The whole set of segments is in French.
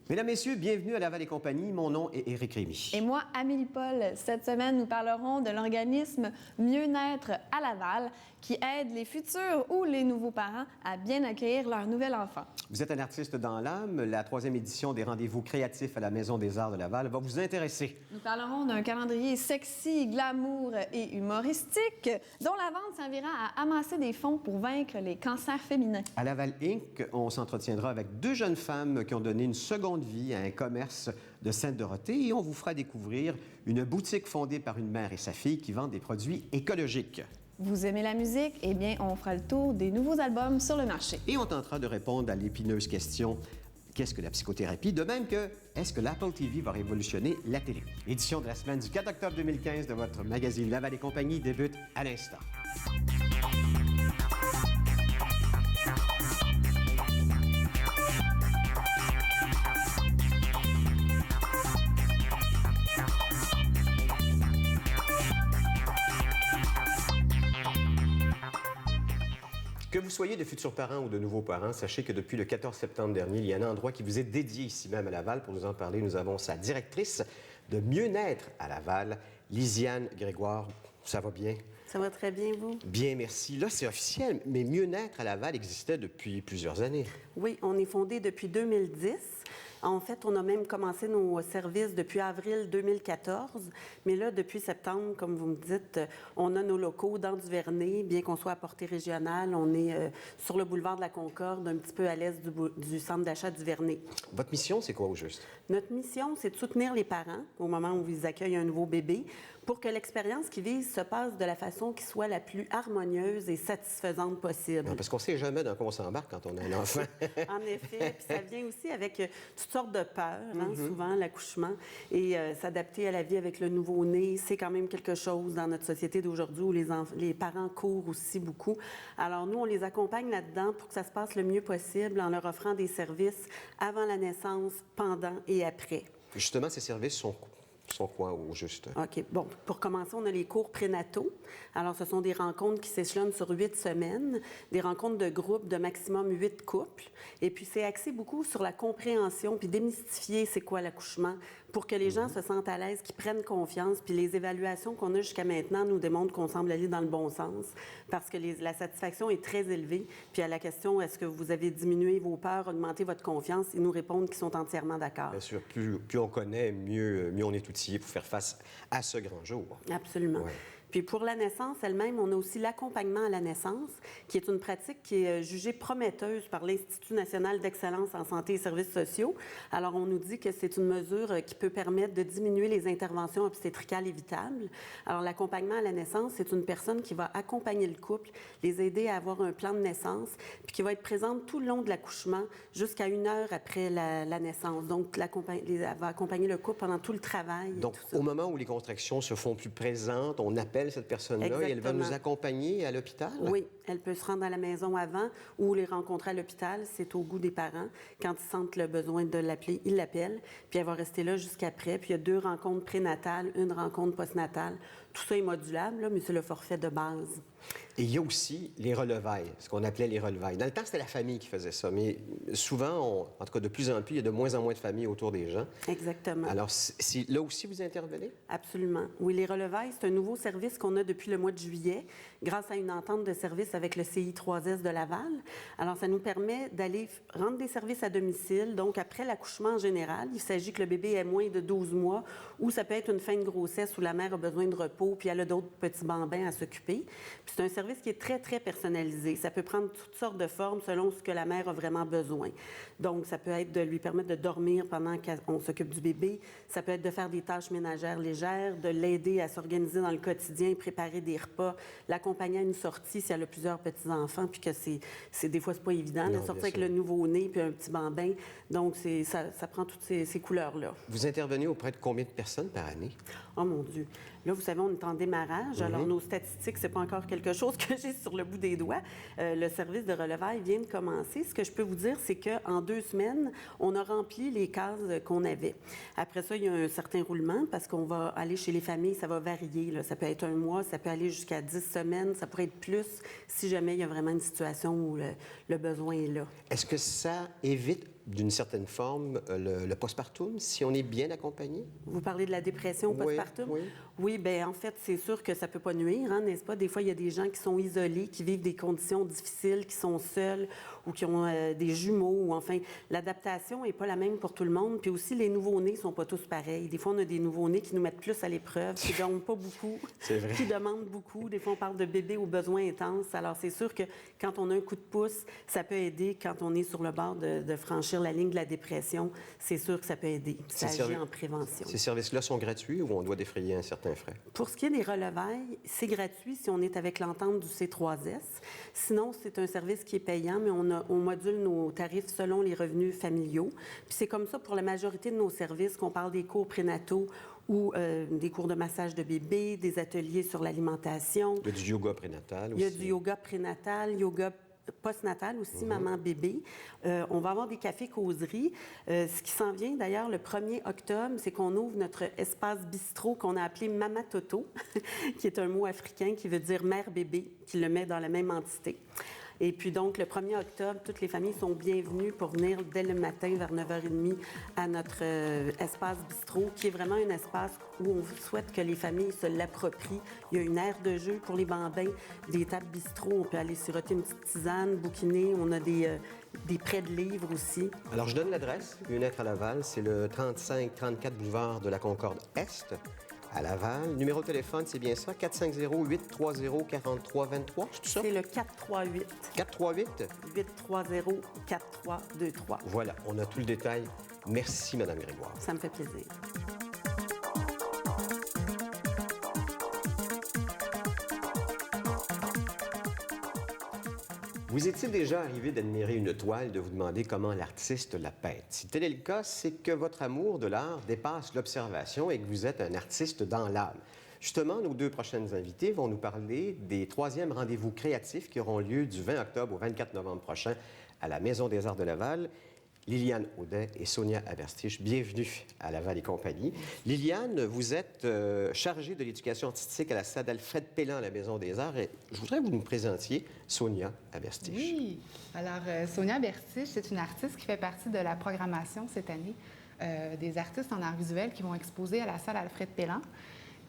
Mesdames, Messieurs, bienvenue à Laval et compagnie. Mon nom est Éric Rémy. Et moi, Amélie Paul. Cette semaine, nous parlerons de l'organisme Mieux-être à Laval qui aide les futurs ou les nouveaux parents à bien accueillir leur nouvel enfant. Vous êtes un artiste dans l'âme. La 3e édition des rendez-vous créatifs à la Maison des Arts de Laval va vous intéresser. Nous parlerons d'un calendrier sexy, glamour et humoristique dont la vente servira à amasser des fonds pour vaincre les cancers féminins. À Laval Inc., on s'entretiendra avec 2 jeunes femmes qui ont donné une seconde vie à un commerce de Sainte-Dorothée et on vous fera découvrir une boutique fondée par une mère et sa fille qui vendent des produits écologiques. Vous aimez la musique? Eh bien, on fera le tour des nouveaux albums sur le marché. Et on tentera de répondre à l'épineuse question qu'est-ce que la psychothérapie? De même que est-ce que l'Apple TV va révolutionner la télé? L'édition de la semaine du 4 octobre 2015 de votre magazine Laval et compagnie débute à l'instant. Que vous soyez de futurs parents ou de nouveaux parents, sachez que depuis le 14 septembre dernier, il y a un endroit qui vous est dédié ici même à Laval. Pour nous en parler, nous avons sa directrice de Mieux-être à Laval, Lisiane Grégoire. Ça va bien? Ça va très bien, vous? Bien, merci. Là, c'est officiel, mais Mieux-être à Laval existait depuis plusieurs années. Oui, on est fondé depuis 2010. En fait, on a même commencé nos services depuis avril 2014. Mais là, depuis septembre, comme vous me dites, on a nos locaux dans Duvernay, bien qu'on soit à portée régionale. On est sur le boulevard de la Concorde, un petit peu à l'est du centre d'achat Duvernay. Votre mission, c'est quoi au juste? Notre mission, c'est de soutenir les parents au moment où ils accueillent un nouveau bébé pour que l'expérience qu'ils vivent se passe de la façon qui soit la plus harmonieuse et satisfaisante possible. Non, parce qu'on ne sait jamais dans quoi on s'embarque quand on a un enfant. En effet, puis ça vient aussi avec toutes sortes de peurs, hein, souvent l'accouchement, et s'adapter à la vie avec le nouveau-né, c'est quand même quelque chose dans notre société d'aujourd'hui où les parents courent aussi beaucoup. Alors nous, on les accompagne là-dedans pour que ça se passe le mieux possible en leur offrant des services avant la naissance, pendant et après. Justement, ces services sont quoi au juste? OK. Bon, pour commencer, on a les cours prénataux. Alors, ce sont des rencontres qui s'échelonnent sur 8 semaines, des rencontres de groupe de maximum 8 couples. Et puis, c'est axé beaucoup sur la compréhension puis démystifier c'est quoi l'accouchement pour que les gens se sentent à l'aise, qu'ils prennent confiance. Puis les évaluations qu'on a jusqu'à maintenant nous démontrent qu'on semble aller dans le bon sens parce que la satisfaction est très élevée. Puis à la question, est-ce que vous avez diminué vos peurs, augmenté votre confiance, ils nous répondent qu'ils sont entièrement d'accord. Bien sûr, plus on connaît, mieux on est outillé pour faire face à ce grand jour. Absolument. Ouais. Puis pour la naissance elle-même, on a aussi l'accompagnement à la naissance, qui est une pratique qui est jugée prometteuse par l'Institut national d'excellence en santé et services sociaux. Alors, on nous dit que c'est une mesure qui peut permettre de diminuer les interventions obstétricales évitables. Alors, l'accompagnement à la naissance, c'est une personne qui va accompagner le couple, les aider à avoir un plan de naissance, puis qui va être présente tout le long de l'accouchement jusqu'à 1 heure après la naissance. Donc, elle va accompagner le couple pendant tout le travail. Donc, au moment où les contractions se font plus présentes, on appelle cette personne-là Exactement. Et elle va nous accompagner à l'hôpital? Oui, elle peut se rendre à la maison avant ou les rencontrer à l'hôpital. C'est au goût des parents. Quand ils sentent le besoin de l'appeler, ils l'appellent. Puis elle va rester là jusqu'après. Puis il y a 2 rencontres prénatales, 1 rencontre postnatale. Tout ça est modulable, là, mais c'est le forfait de base. Et il y a aussi les relevailles, ce qu'on appelait les relevailles. Dans le temps, c'était la famille qui faisait ça, mais souvent, en tout cas de plus en plus, il y a de moins en moins de familles autour des gens. Exactement. Alors, là aussi, vous intervenez? Absolument. Oui, les relevailles, c'est un nouveau service qu'on a depuis le mois de juillet, grâce à une entente de service avec le CI3S de Laval. Alors, ça nous permet d'aller rendre des services à domicile. Donc, après l'accouchement en général, il s'agit que le bébé ait moins de 12 mois, ou ça peut être une fin de grossesse où la mère a besoin de repos, puis elle a d'autres petits bambins à s'occuper. Puis c'est un service qui est très, très personnalisé. Ça peut prendre toutes sortes de formes selon ce que la mère a vraiment besoin. Donc, ça peut être de lui permettre de dormir pendant qu'on s'occupe du bébé. Ça peut être de faire des tâches ménagères légères, de l'aider à s'organiser dans le quotidien, préparer des repas, l'accompagner à une sortie si elle a plusieurs petits-enfants, puis que des fois, c'est pas évident, de sortir avec le nouveau-né puis un petit bambin. Donc, ça prend toutes ces couleurs-là. Vous intervenez auprès de combien de personnes par année? Oh mon Dieu! Là, vous savez, on est en démarrage. Alors, nos statistiques, c'est pas encore quelque chose que j'ai sur le bout des doigts. Le service de relevailles vient de commencer. Ce que je peux vous dire, c'est qu'en 2 semaines, on a rempli les cases qu'on avait. Après ça, il y a un certain roulement parce qu'on va aller chez les familles, ça va varier. Là. Ça peut être 1 mois, ça peut aller jusqu'à 10 semaines, ça pourrait être plus si jamais il y a vraiment une situation où le besoin est là. Est-ce que ça évite d'une certaine forme, le postpartum, si on est bien accompagné? Vous parlez de la dépression postpartum? Oui. Oui, bien, en fait, c'est sûr que ça ne peut pas nuire, hein, n'est-ce pas? Des fois, il y a des gens qui sont isolés, qui vivent des conditions difficiles, qui sont seuls ou qui ont des jumeaux. Ou enfin, l'adaptation n'est pas la même pour tout le monde. Puis aussi, les nouveau-nés ne sont pas tous pareils. Des fois, on a des nouveau-nés qui nous mettent plus à l'épreuve, qui ne dorment pas beaucoup, qui demandent beaucoup. Des fois, on parle de bébés aux besoins intenses. Alors, c'est sûr que quand on a un coup de pouce, ça peut aider quand on est sur le bord de franchir la ligne de la dépression. C'est sûr que ça peut aider. Ça agit en prévention. Ces services-là sont gratuits ou on doit défrayer un certain frais? Pour ce qui est des relevailles, c'est gratuit si on est avec l'entente du C3S. Sinon, c'est un service qui est payant, mais on module nos tarifs selon les revenus familiaux. Puis c'est comme ça pour la majorité de nos services, qu'on parle des cours prénataux ou des cours de massage de bébé, des ateliers sur l'alimentation. Il y a du yoga prénatal aussi. Il y a du yoga prénatal, yoga postnatal aussi, maman-bébé. On va avoir des cafés causeries. Ce qui s'en vient d'ailleurs le 1er octobre, c'est qu'on ouvre notre espace bistrot qu'on a appelé Mama Toto, qui est un mot africain qui veut dire mère-bébé, qui le met dans la même entité. Et puis donc, le 1er octobre, toutes les familles sont bienvenues pour venir dès le matin vers 9h30 à notre espace bistrot, qui est vraiment un espace où on souhaite que les familles se l'approprient. Il y a une aire de jeu pour les bambins, des tables bistrot, on peut aller siroter une petite tisane, bouquiner, on a des prêts de livres aussi. Alors, je donne l'adresse, Mieux-être à Laval, c'est le 35-34 boulevard de la Concorde-Est, à Laval. Numéro de téléphone, c'est bien ça, 450-830-4323, c'est tout ça? C'est le 438. 438? 830-4323. Voilà, on a tout le détail. Merci, Mme Grégoire. Ça me fait plaisir. Vous est-il déjà arrivé d'admirer une toile, de vous demander comment l'artiste l'a peinte? Si tel est le cas, c'est que votre amour de l'art dépasse l'observation et que vous êtes un artiste dans l'âme. Justement, nos deux prochaines invités vont nous parler des 3e rendez-vous créatifs qui auront lieu du 20 octobre au 24 novembre prochain à la Maison des Arts de Laval. Liliane Audet et Sonia Aberstich, bienvenue à Laval et compagnie. Liliane, vous êtes chargée de l'éducation artistique à la salle Alfred Pellan à la Maison des Arts. Et je voudrais que vous nous présentiez Sonia Aberstich. Oui. Alors, Sonia Aberstich, c'est une artiste qui fait partie de la programmation cette année des artistes en arts visuels qui vont exposer à la salle Alfred Pellan.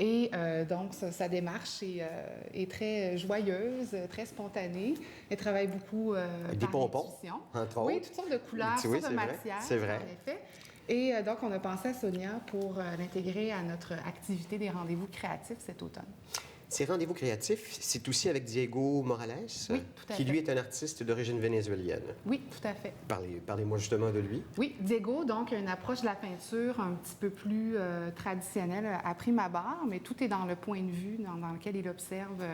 Et donc, sa démarche est très joyeuse, très spontanée. Elle travaille beaucoup avec des par pompons, l'intuition. entre autres. Oui, toutes sortes de couleurs, toutes sortes de matières, c'est vrai. en effet. Et donc, on a pensé à Sonia pour l'intégrer à notre activité des rendez-vous créatifs cet automne. Ces rendez-vous créatifs, c'est aussi avec Diego Morales, oui, tout à qui fait. lui est un artiste d'origine vénézuélienne. Oui, tout à fait. Parlez-moi justement de lui. Oui, Diego, donc, a une approche de la peinture un petit peu plus traditionnelle à prime abord, mais tout est dans le point de vue dans lequel il observe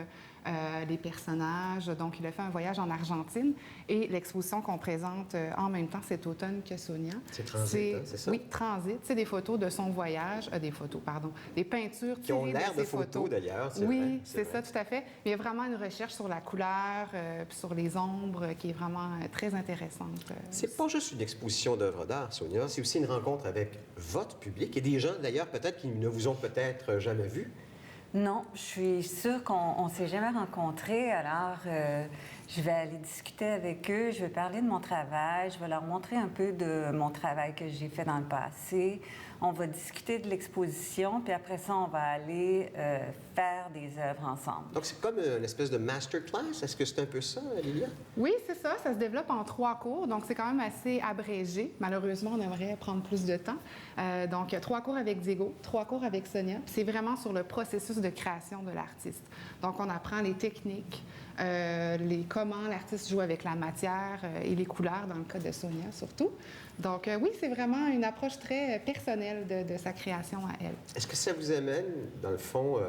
les personnages. Donc, il a fait un voyage en Argentine et l'exposition qu'on présente en même temps cet automne que Sonia. C'est Transit, c'est ça? Oui, Transit. C'est des photos de son voyage, des peintures qui ont tirées l'air de ses photos d'ailleurs. Oui, c'est ça, tout à fait. Mais il y a vraiment une recherche sur la couleur, puis sur les ombres qui est vraiment très intéressante. C'est pas juste une exposition d'œuvres d'art, Sonia, c'est aussi une rencontre avec votre public et des gens d'ailleurs peut-être qui ne vous ont peut-être jamais vu. Non, je suis sûre qu'on ne s'est jamais rencontrés. Alors, je vais aller discuter avec eux, je vais parler de mon travail, je vais leur montrer un peu de mon travail que j'ai fait dans le passé. On va discuter de l'exposition, puis après ça, on va aller faire des œuvres ensemble. Donc, c'est comme une espèce de masterclass. Est-ce que c'est un peu ça, Lilia? Oui, c'est ça. Ça se développe en 3 cours, donc c'est quand même assez abrégé. Malheureusement, on aimerait prendre plus de temps. Donc, 3 cours avec Diego, 3 cours avec Sonia. Puis c'est vraiment sur le processus de création de l'artiste. Donc, on apprend les techniques, comment l'artiste joue avec la matière et les couleurs, dans le cas de Sonia surtout. Donc, oui, c'est vraiment une approche très personnelle de sa création à elle. Est-ce que ça vous amène, dans le fond,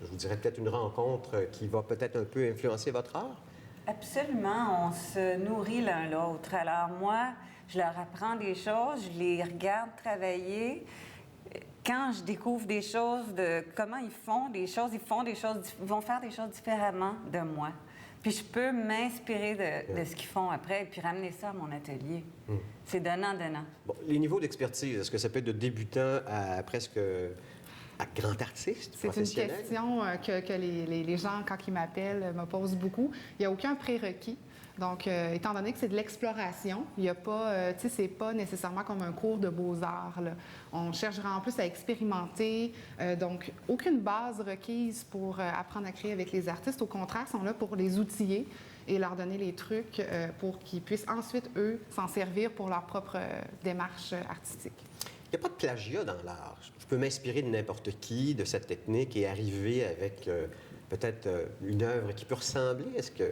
je vous dirais peut-être une rencontre qui va peut-être un peu influencer votre art? Absolument, on se nourrit l'un l'autre. Alors moi, je leur apprends des choses, je les regarde travailler. Quand je découvre des choses de comment ils font des choses, ils vont faire des choses différemment de moi. Puis je peux m'inspirer de ce qu'ils font après et puis ramener ça à mon atelier. C'est donnant-donnant. Bon, les niveaux d'expertise, est-ce que ça peut être de débutant à presque à grand artiste professionnel? C'est une question que les gens, quand ils m'appellent, me posent beaucoup. Il n'y a aucun prérequis. Donc, étant donné que c'est de l'exploration, il y a pas, tu sais, c'est pas nécessairement comme un cours de beaux-arts, là. On cherche vraiment plus à expérimenter. Donc, aucune base requise pour apprendre à créer avec les artistes. Au contraire, ils sont là pour les outiller et leur donner les trucs pour qu'ils puissent ensuite, eux, s'en servir pour leur propre démarche artistique. Il n'y a pas de plagiat dans l'art. Je peux m'inspirer de n'importe qui, de cette technique, et arriver avec peut-être une œuvre qui peut ressembler. Est-ce qu'il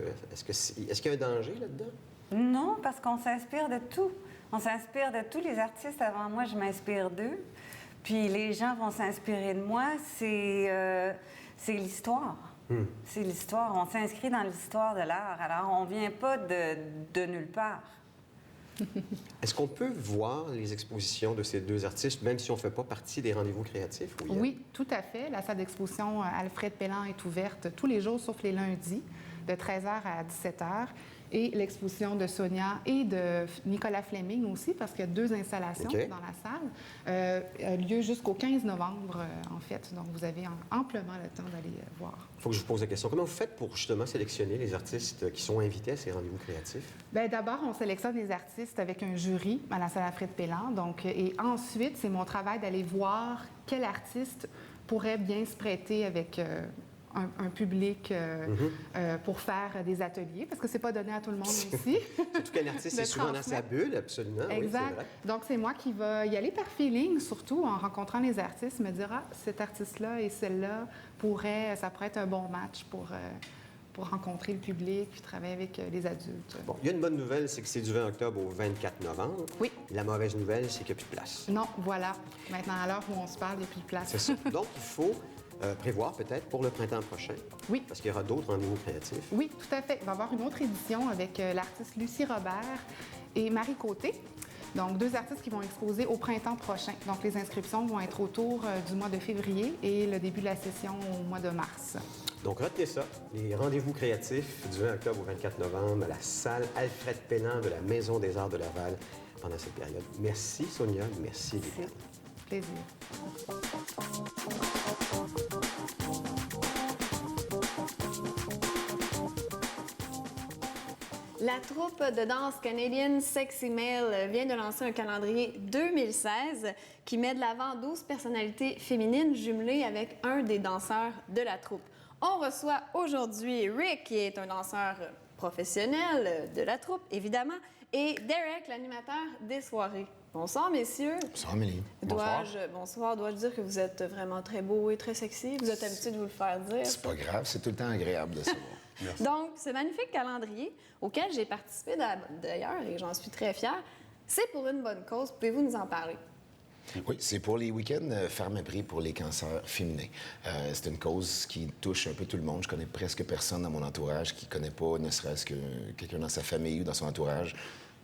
y a un danger là-dedans? Non, parce qu'on s'inspire de tout. On s'inspire de tous les artistes avant moi, je m'inspire d'eux. Puis les gens vont s'inspirer de moi. C'est l'histoire. C'est l'histoire. On s'inscrit dans l'histoire de l'art. Alors, on ne vient pas de nulle part. Est-ce qu'on peut voir les expositions de ces deux artistes, même si on ne fait pas partie des rendez-vous créatifs? Oui, tout à fait. La salle d'exposition Alfred Pellan est ouverte tous les jours, sauf les lundis, de 13h à 17h. Et l'exposition de Sonia et de Nicolas Fleming aussi, parce qu'il y a 2 installations dans la salle, a lieu jusqu'au 15 novembre, en fait. Donc, vous avez amplement le temps d'aller voir. Il faut que je vous pose la question. Comment vous faites pour justement sélectionner les artistes qui sont invités à ces rendez-vous créatifs? Bien, d'abord, on sélectionne les artistes avec un jury à la salle Alfred Pellan. Donc, et ensuite, c'est mon travail d'aller voir quel artiste pourrait bien se prêter avec un public pour faire des ateliers, parce que c'est pas donné à tout le monde aussi. Surtout qu'un artiste est souvent dans sa bulle, absolument. Exact. Oui, c'est vrai. Donc, c'est moi qui va y aller par feeling, surtout en rencontrant les artistes, me dire, ah, cet artiste-là et celle-là ça pourrait être un bon match pour rencontrer le public puis travailler avec les adultes. Bon, il y a une bonne nouvelle, c'est que c'est du 20 octobre au 24 novembre. Oui. La mauvaise nouvelle, c'est qu'il n'y a plus de place. Non, voilà. Maintenant, à l'heure où on se parle, il n'y a plus de place. C'est ça. Donc, il faut prévoir peut-être pour le printemps prochain. Oui. Parce qu'il y aura d'autres rendez-vous créatifs. Oui, tout à fait. Il va y avoir une autre édition avec l'artiste Lucie Robert et Marie Côté. Donc, 2 artistes qui vont exposer au printemps prochain. Donc, les inscriptions vont être autour du mois de février et le début de la session au mois de mars. Donc, retenez ça. Les rendez-vous créatifs du 20 octobre au 24 novembre à la salle Alfred Pellan de la Maison des Arts de Laval pendant cette période. Merci, Sonia. Merci, Liliane. Plaisir. La troupe de danse canadienne Sexy Male vient de lancer un calendrier 2016 qui met de l'avant 12 personnalités féminines jumelées avec un des danseurs de la troupe. On reçoit aujourd'hui Rick, qui est un danseur professionnel de la troupe, évidemment, et Derek, l'animateur des soirées. Bonsoir, messieurs. Bonsoir, Amélie. Bonsoir. Dois-je dire que vous êtes vraiment très beau et très sexy? Vous êtes habitué de vous le faire dire? C'est pas grave, c'est tout le temps agréable de savoir. Merci. Donc, ce magnifique calendrier auquel j'ai participé d'ailleurs et j'en suis très fière, c'est pour une bonne cause. Pouvez-vous nous en parler? Oui, c'est pour les week-ends Pharmaprix pour les cancers féminins. C'est une cause qui touche un peu tout le monde. Je connais presque personne dans mon entourage qui ne connaît pas, ne serait-ce que quelqu'un dans sa famille ou dans son entourage,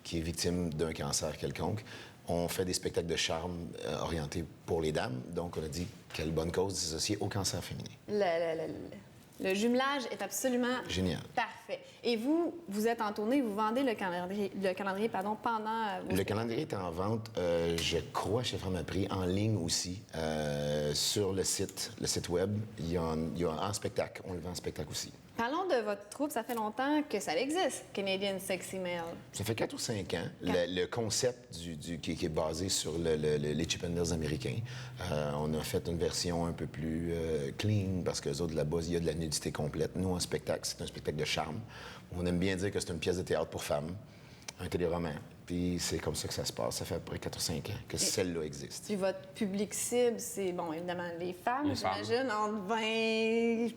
qui est victime d'un cancer quelconque. On fait des spectacles de charme orientés pour les dames. Donc, on a dit quelle bonne cause associée au cancer féminin. Le jumelage est absolument génial. Parfait. Et vous êtes en tournée, vous vendez le calendrier pendant... Le calendrier est en vente, je crois, chez Pharmaprix, en ligne aussi, sur le site web. Il y a en spectacle, on le vend en spectacle aussi. Parlons de votre troupe, ça fait longtemps que ça existe, Canadian Sexy Male. Ça fait 4 ou 5 ans. Le concept qui est basé sur les Chippendales américains. On a fait une version un peu plus clean, parce qu'eux autres, là-bas, il y a de la nudité complète. Nous, en spectacle, c'est un spectacle de charme. On aime bien dire que c'est une pièce de théâtre pour femmes, un téléroman. Puis c'est comme ça que ça se passe. Ça fait à peu près 4 ou 5 ans que celle-là existe. Puis votre public cible, c'est, bon, évidemment, les femmes, j'imagine, entre 20,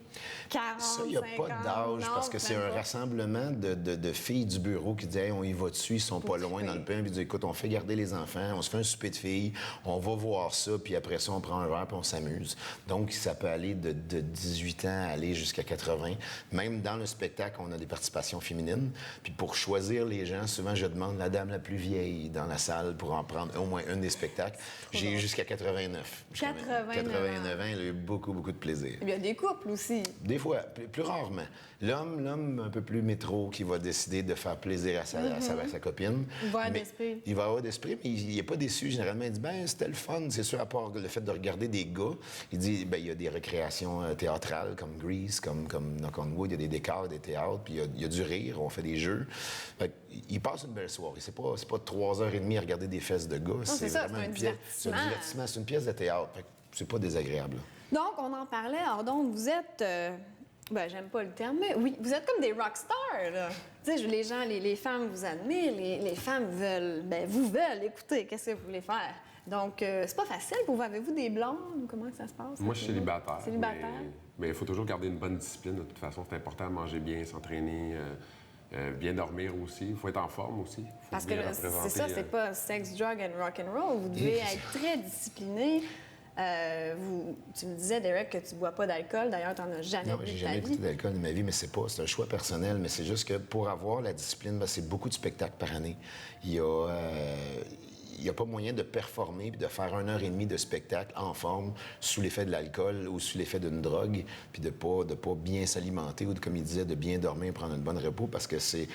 40, ça, il n'y a 50, pas d'âge, parce que c'est un rassemblement de filles du bureau qui disent hey, on y va dessus, ils sont pas loin dans le pain. Puis ils disent écoute, on fait garder les enfants, on se fait un souper de filles, on va voir ça, puis après ça, on prend un verre, puis on s'amuse. Donc, ça peut aller de 18 ans à aller jusqu'à 80. Même dans le spectacle, on a des participations féminines. Puis pour choisir les gens, souvent, je demande la dame la la plus vieille dans la salle pour en prendre au moins un des spectacles. J'ai eu jusqu'à 89. 89 ans, elle a eu beaucoup, beaucoup de plaisir. Il y a des couples aussi. Des fois, plus rarement. L'homme un peu plus métro qui va décider de faire plaisir à sa copine. Il va avoir Mais d'esprit. Il va avoir d'esprit, mais il n'est pas déçu. Généralement, il dit, ben c'était le fun. C'est sûr, à part le fait de regarder des gars, il dit, ben il y a des récréations théâtrales comme Grease, comme Knock on Wood, il y a des décors, des théâtres, puis il y a du rire, on fait des jeux. Fait il passe une belle soirée. C'est pas 3h30 à regarder des fesses de gars. c'est ça, vraiment c'est un une pièce. C'est un divertissement. divertissement, c'est une pièce de théâtre. Fait que c'est pas désagréable. Donc, on en parlait. Alors, donc, vous êtes... ben, j'aime pas le terme, mais oui, vous êtes comme des rockstars, là. Tu sais, les gens, les femmes vous admirent, les femmes veulent... vous veulent écouter. Qu'est-ce que vous voulez faire? Donc, c'est pas facile pour vous. Avez-vous des blondes ou comment ça se passe? Moi, je suis célibataire. Célibataire? Mais il faut toujours garder une bonne discipline. De toute façon, c'est important, manger bien, s'entraîner, bien dormir aussi. Il faut être en forme aussi. Faut Parce que bien là, c'est représenter, ça, c'est pas sex, drug and rock and roll. Vous devez être très discipliné. Tu me disais, Derek, que tu bois pas d'alcool. D'ailleurs, tu n'en as jamais Non, bu j'ai de ta jamais vie. goûté d'alcool de ma vie, mais c'est un choix personnel. Mais c'est juste que pour avoir la discipline, c'est beaucoup de spectacles par année. Il y a pas moyen de performer puis de faire 1h30 de spectacle en forme sous l'effet de l'alcool ou sous l'effet d'une drogue, puis de pas bien s'alimenter ou, comme il disait, de bien dormir, prendre un bon repos, parce que c'est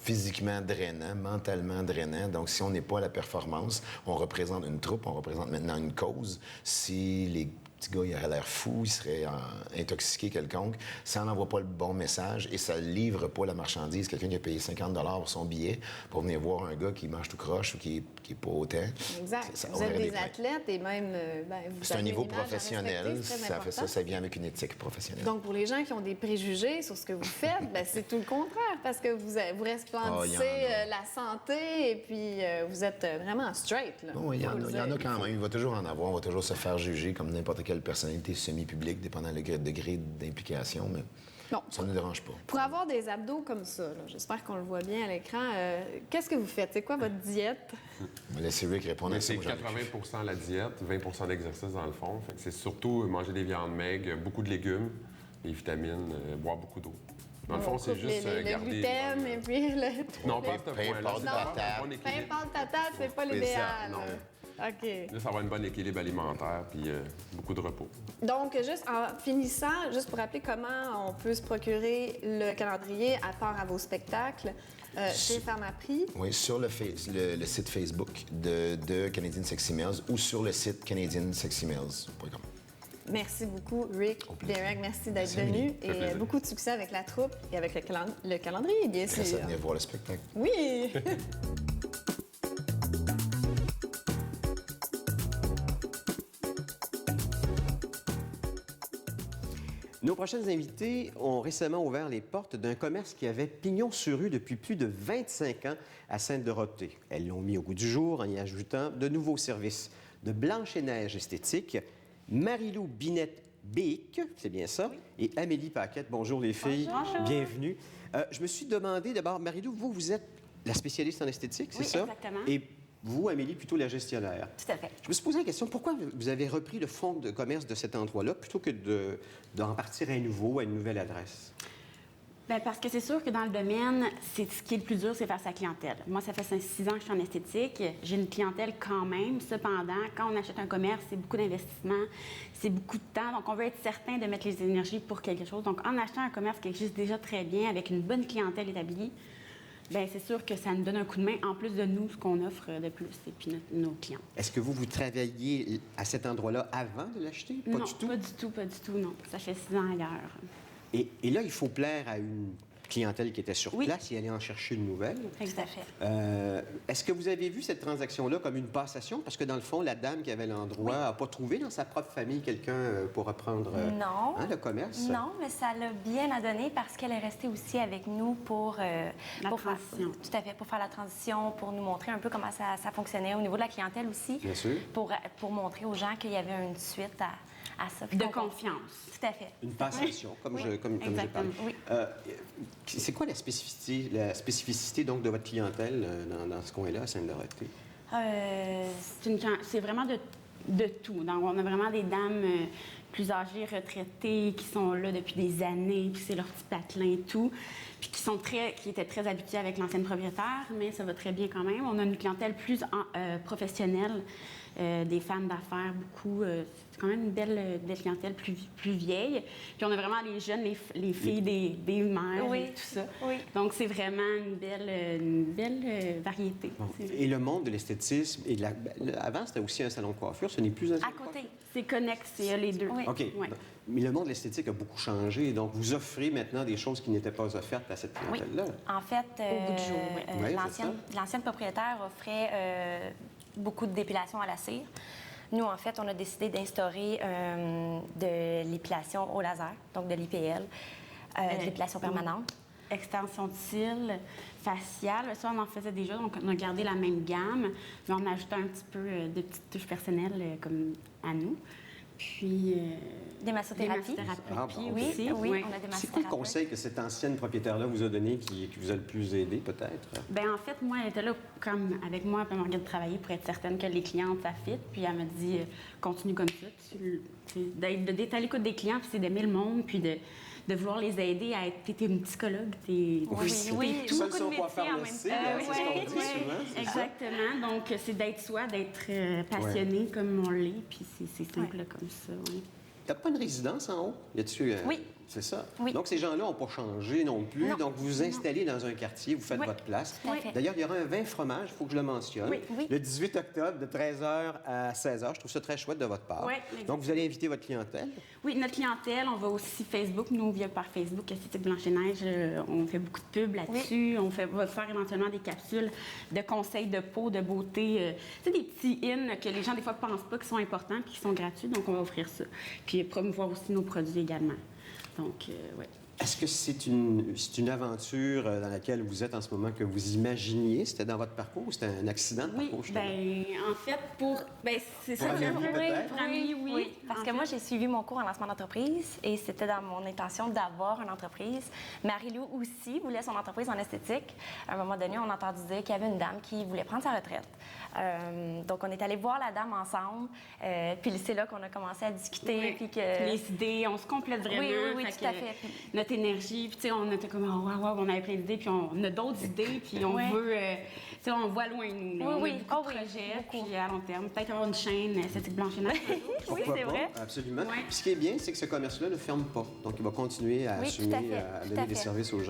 physiquement drainant, mentalement drainant. Donc, si on n'est pas à la performance, on représente une troupe, on représente maintenant une cause. Si les petits gars, il aurait l'air fou, il serait intoxiqué quelconque, ça n'envoie pas le bon message et ça livre pas la marchandise. Quelqu'un qui a payé 50 $ pour son billet pour venir voir un gars qui mange tout croche ou qui est pas autant. Exact. Ça, Vous on êtes aurait des points. athlètes et même, vous C'est un avez niveau une image à professionnel, respecter, c'est très ça fait important. ça vient avec une éthique professionnelle. Donc, pour les gens qui ont des préjugés sur ce que vous faites, c'est tout le contraire, parce que vous Ah, il y en resplendissez a. la santé et puis vous êtes vraiment straight. Là, Oui, il y faut en le a, il y en a dire. quand même. Il va toujours en avoir. On va toujours se faire juger comme n'importe quelle personnalité semi-publique, dépendant le degré d'implication, mais Bon. ça ne nous dérange pas. Pour avoir des abdos comme ça, là, j'espère qu'on le voit bien à l'écran, qu'est-ce que vous faites? C'est quoi votre diète? On va laisser Rick répondre à ça. C'est moi, j'en ai plus. 80 la diète, 20 d'exercice dans le fond. Fait que c'est surtout manger des viandes maigres, beaucoup de légumes, des vitamines, boire beaucoup d'eau. Dans le fond, c'est juste le garder... gluten et puis le... Non, pas à ce Pain, point-là. pâte, C'est d'avoir patate. un bon Pain, équilibre. pâte, patate, c'est pas C'est l'idéal. ça, non. OK. Juste avoir un bon équilibre alimentaire puis beaucoup de repos. Donc, juste en finissant, juste pour rappeler comment on peut se procurer le calendrier à part à vos spectacles chez Pharmaprix. Oui, sur le site Facebook de Canadian Sexy Males ou sur le site canadiansexymales.com. Merci beaucoup, Rick, Derek. Merci d'être Merci, Amélie. venus. Ça fait Et plaisir. beaucoup de succès avec la troupe et avec le calendrier, bien Reste à sûr. venir voir le spectacle. Oui! Nos prochaines invités ont récemment ouvert les portes d'un commerce qui avait pignon sur rue depuis plus de 25 ans à Sainte-Dorothée. Elles l'ont mis au goût du jour en y ajoutant de nouveaux services de Blanche-et-Neige esthétique, Marie-Lou Binette-Bic, c'est bien ça, et Amélie Paquette. Bonjour les filles. Bonjour. Bienvenue. Je me suis demandé d'abord, Marie-Lou, vous êtes la spécialiste en esthétique, c'est Oui, ça? exactement. Et vous, Amélie, plutôt la gestionnaire. Tout à fait. Je me suis posé la question, pourquoi vous avez repris le fonds de commerce de cet endroit-là plutôt que d'en partir à un nouveau, à une nouvelle adresse? Bien, parce que c'est sûr que dans le domaine, c'est ce qui est le plus dur, c'est faire sa clientèle. Moi, ça fait 6 ans que je suis en esthétique. J'ai une clientèle quand même. Cependant, quand on achète un commerce, c'est beaucoup d'investissement, c'est beaucoup de temps. Donc, on veut être certain de mettre les énergies pour quelque chose. Donc, en achetant un commerce qui existe déjà très bien, avec une bonne clientèle établie, bien, c'est sûr que ça nous donne un coup de main, en plus de nous, ce qu'on offre de plus, et puis nos clients. Est-ce que vous travailliez à cet endroit-là avant de l'acheter? Pas Non, du tout? pas du tout, non. Ça fait 6 ans ailleurs. Et là, il faut plaire à une clientèle qui était sur Oui. place et aller en chercher une nouvelle. Tout à fait. Est-ce que vous avez vu cette transaction-là comme une passation? Parce que dans le fond, la dame qui avait l'endroit n'a pas trouvé dans sa propre famille quelqu'un pour reprendre Non. le commerce? Non, mais ça l'a bien à donner parce qu'elle est restée aussi avec nous pour... La pour faire- transition. tout à fait, pour faire la transition, pour nous montrer un peu comment ça fonctionnait au niveau de la clientèle aussi. Bien sûr. Pour montrer aux gens qu'il y avait une suite à ça. De confiance. Tout à fait. Une passation, comme j'ai parlé. exactement, oui. C'est quoi la spécificité donc, de votre clientèle dans ce coin-là, à Sainte-Dorothée? Euh, C'est vraiment de de tout. Donc, on a vraiment des dames plus âgées, retraitées, qui sont là depuis des années, puis c'est leur petit patelin et tout, puis qui étaient très habituées avec l'ancienne propriétaire, mais ça va très bien quand même. On a une clientèle plus professionnelle, des femmes d'affaires, beaucoup. C'est quand même une belle clientèle plus vieille. Puis on a vraiment les jeunes, les filles des mères et tout ça. Oui. Donc c'est vraiment une belle variété. Bon. Et le monde de l'esthétisme, avant c'était aussi un salon de coiffure, ce n'est plus un salon À de coiffure? côté. C'est Connect, c'est les deux. Oui. OK. Ouais. Mais le monde de l'esthétique a beaucoup changé, donc vous offrez maintenant des choses qui n'étaient pas offertes à cette clientèle-là. En fait, Au bout du jour, oui. Oui, c'est l'ancienne propriétaire offrait beaucoup de dépilation à la cire. Nous, en fait, on a décidé d'instaurer de l'épilation au laser, donc de l'IPL, de l'épilation permanente. Extension de cils, faciale. Ça, on en faisait déjà, donc on a gardé la même gamme, mais on a ajouté un petit peu de petites touches personnelles comme à nous. Puis... Des massothérapies. Ah, bon, Oui, aussi. oui, Ouais. on a des C'est quoi le massothérapeutes. conseil que cette ancienne propriétaire-là vous a donné qui vous a le plus aidé, peut-être? Bien, en fait, moi, elle était là comme avec moi, puis elle m'a regardé travailler pour être certaine que les clientes, ça fit. Puis elle m'a dit, continue comme ça. D'être à l'écoute des clients, puis c'est d'aimer le monde, puis de vouloir les aider à être... T'es une psychologue, t'es... Oui, tout Seul beaucoup de son coiffeur métiers en le même sait, temps. hein, c'est ce qu'on dit souvent, c'est ça? Exactement. Donc, c'est d'être soi, d'être passionné comme on l'est, puis c'est simple comme ça, oui. T'as pas une résidence en haut? Y a-tu, Oui. C'est ça? Oui. Donc, ces gens-là n'ont pas changé non plus. Non. Donc, vous vous installez dans un quartier, vous faites Oui. votre place. Tout à fait. D'ailleurs, il y aura un vin fromage, il faut que je le mentionne. Oui, oui. Le 18 octobre, de 13h à 16h. Je trouve ça très chouette de votre part. Oui, exactement. Donc, vous allez inviter votre clientèle. Oui, notre clientèle, on va aussi Facebook. Nous, via par Facebook, Esthétique Blanche-Neige, on fait beaucoup de pubs là-dessus. On va faire éventuellement des capsules de conseils de peau, de beauté. Tu sais, des petits in que les gens, des fois, ne pensent pas qui sont importants puis qui sont gratuits. Donc, on va offrir ça. Puis promouvoir aussi nos produits également. Donc, oui. Est-ce que c'est une aventure dans laquelle vous êtes en ce moment que vous imaginiez? C'était dans votre parcours ou c'était un accident de Oui, parcours? justement? bien, en fait, c'est ça. Amélie, peut-être? Pour Amélie, oui. Parce En que fait, moi, j'ai suivi mon cours en lancement d'entreprise et c'était dans mon intention d'avoir une entreprise. Marie-Lou aussi voulait son entreprise en esthétique. À un moment donné, on a entendu dire qu'il y avait une dame qui voulait prendre sa retraite. Donc, on est allé voir la dame ensemble. Puis c'est là qu'on a commencé à discuter. oui. Puis que... Les idées, on se complète vraiment. Oui, Fait tout à que fait. Notre énergie, puis tu sais, on était comme, oh, wow, on avait plein d'idées, puis on a d'autres idées, puis on Ouais. veut, tu sais, on voit loin nous. Là. Oui, on oui. a beaucoup Oh, de oui, projets, beaucoup. puis à long terme, peut-être avoir une chaîne Esthétique Blanche-Neige. Oui, Pourquoi c'est pas? vrai. Absolument. Ouais. Puis ce qui est bien, c'est que ce commerce-là ne ferme pas. Donc, il va continuer à Oui, assumer, tout à fait, à tout donner à des fait. services aux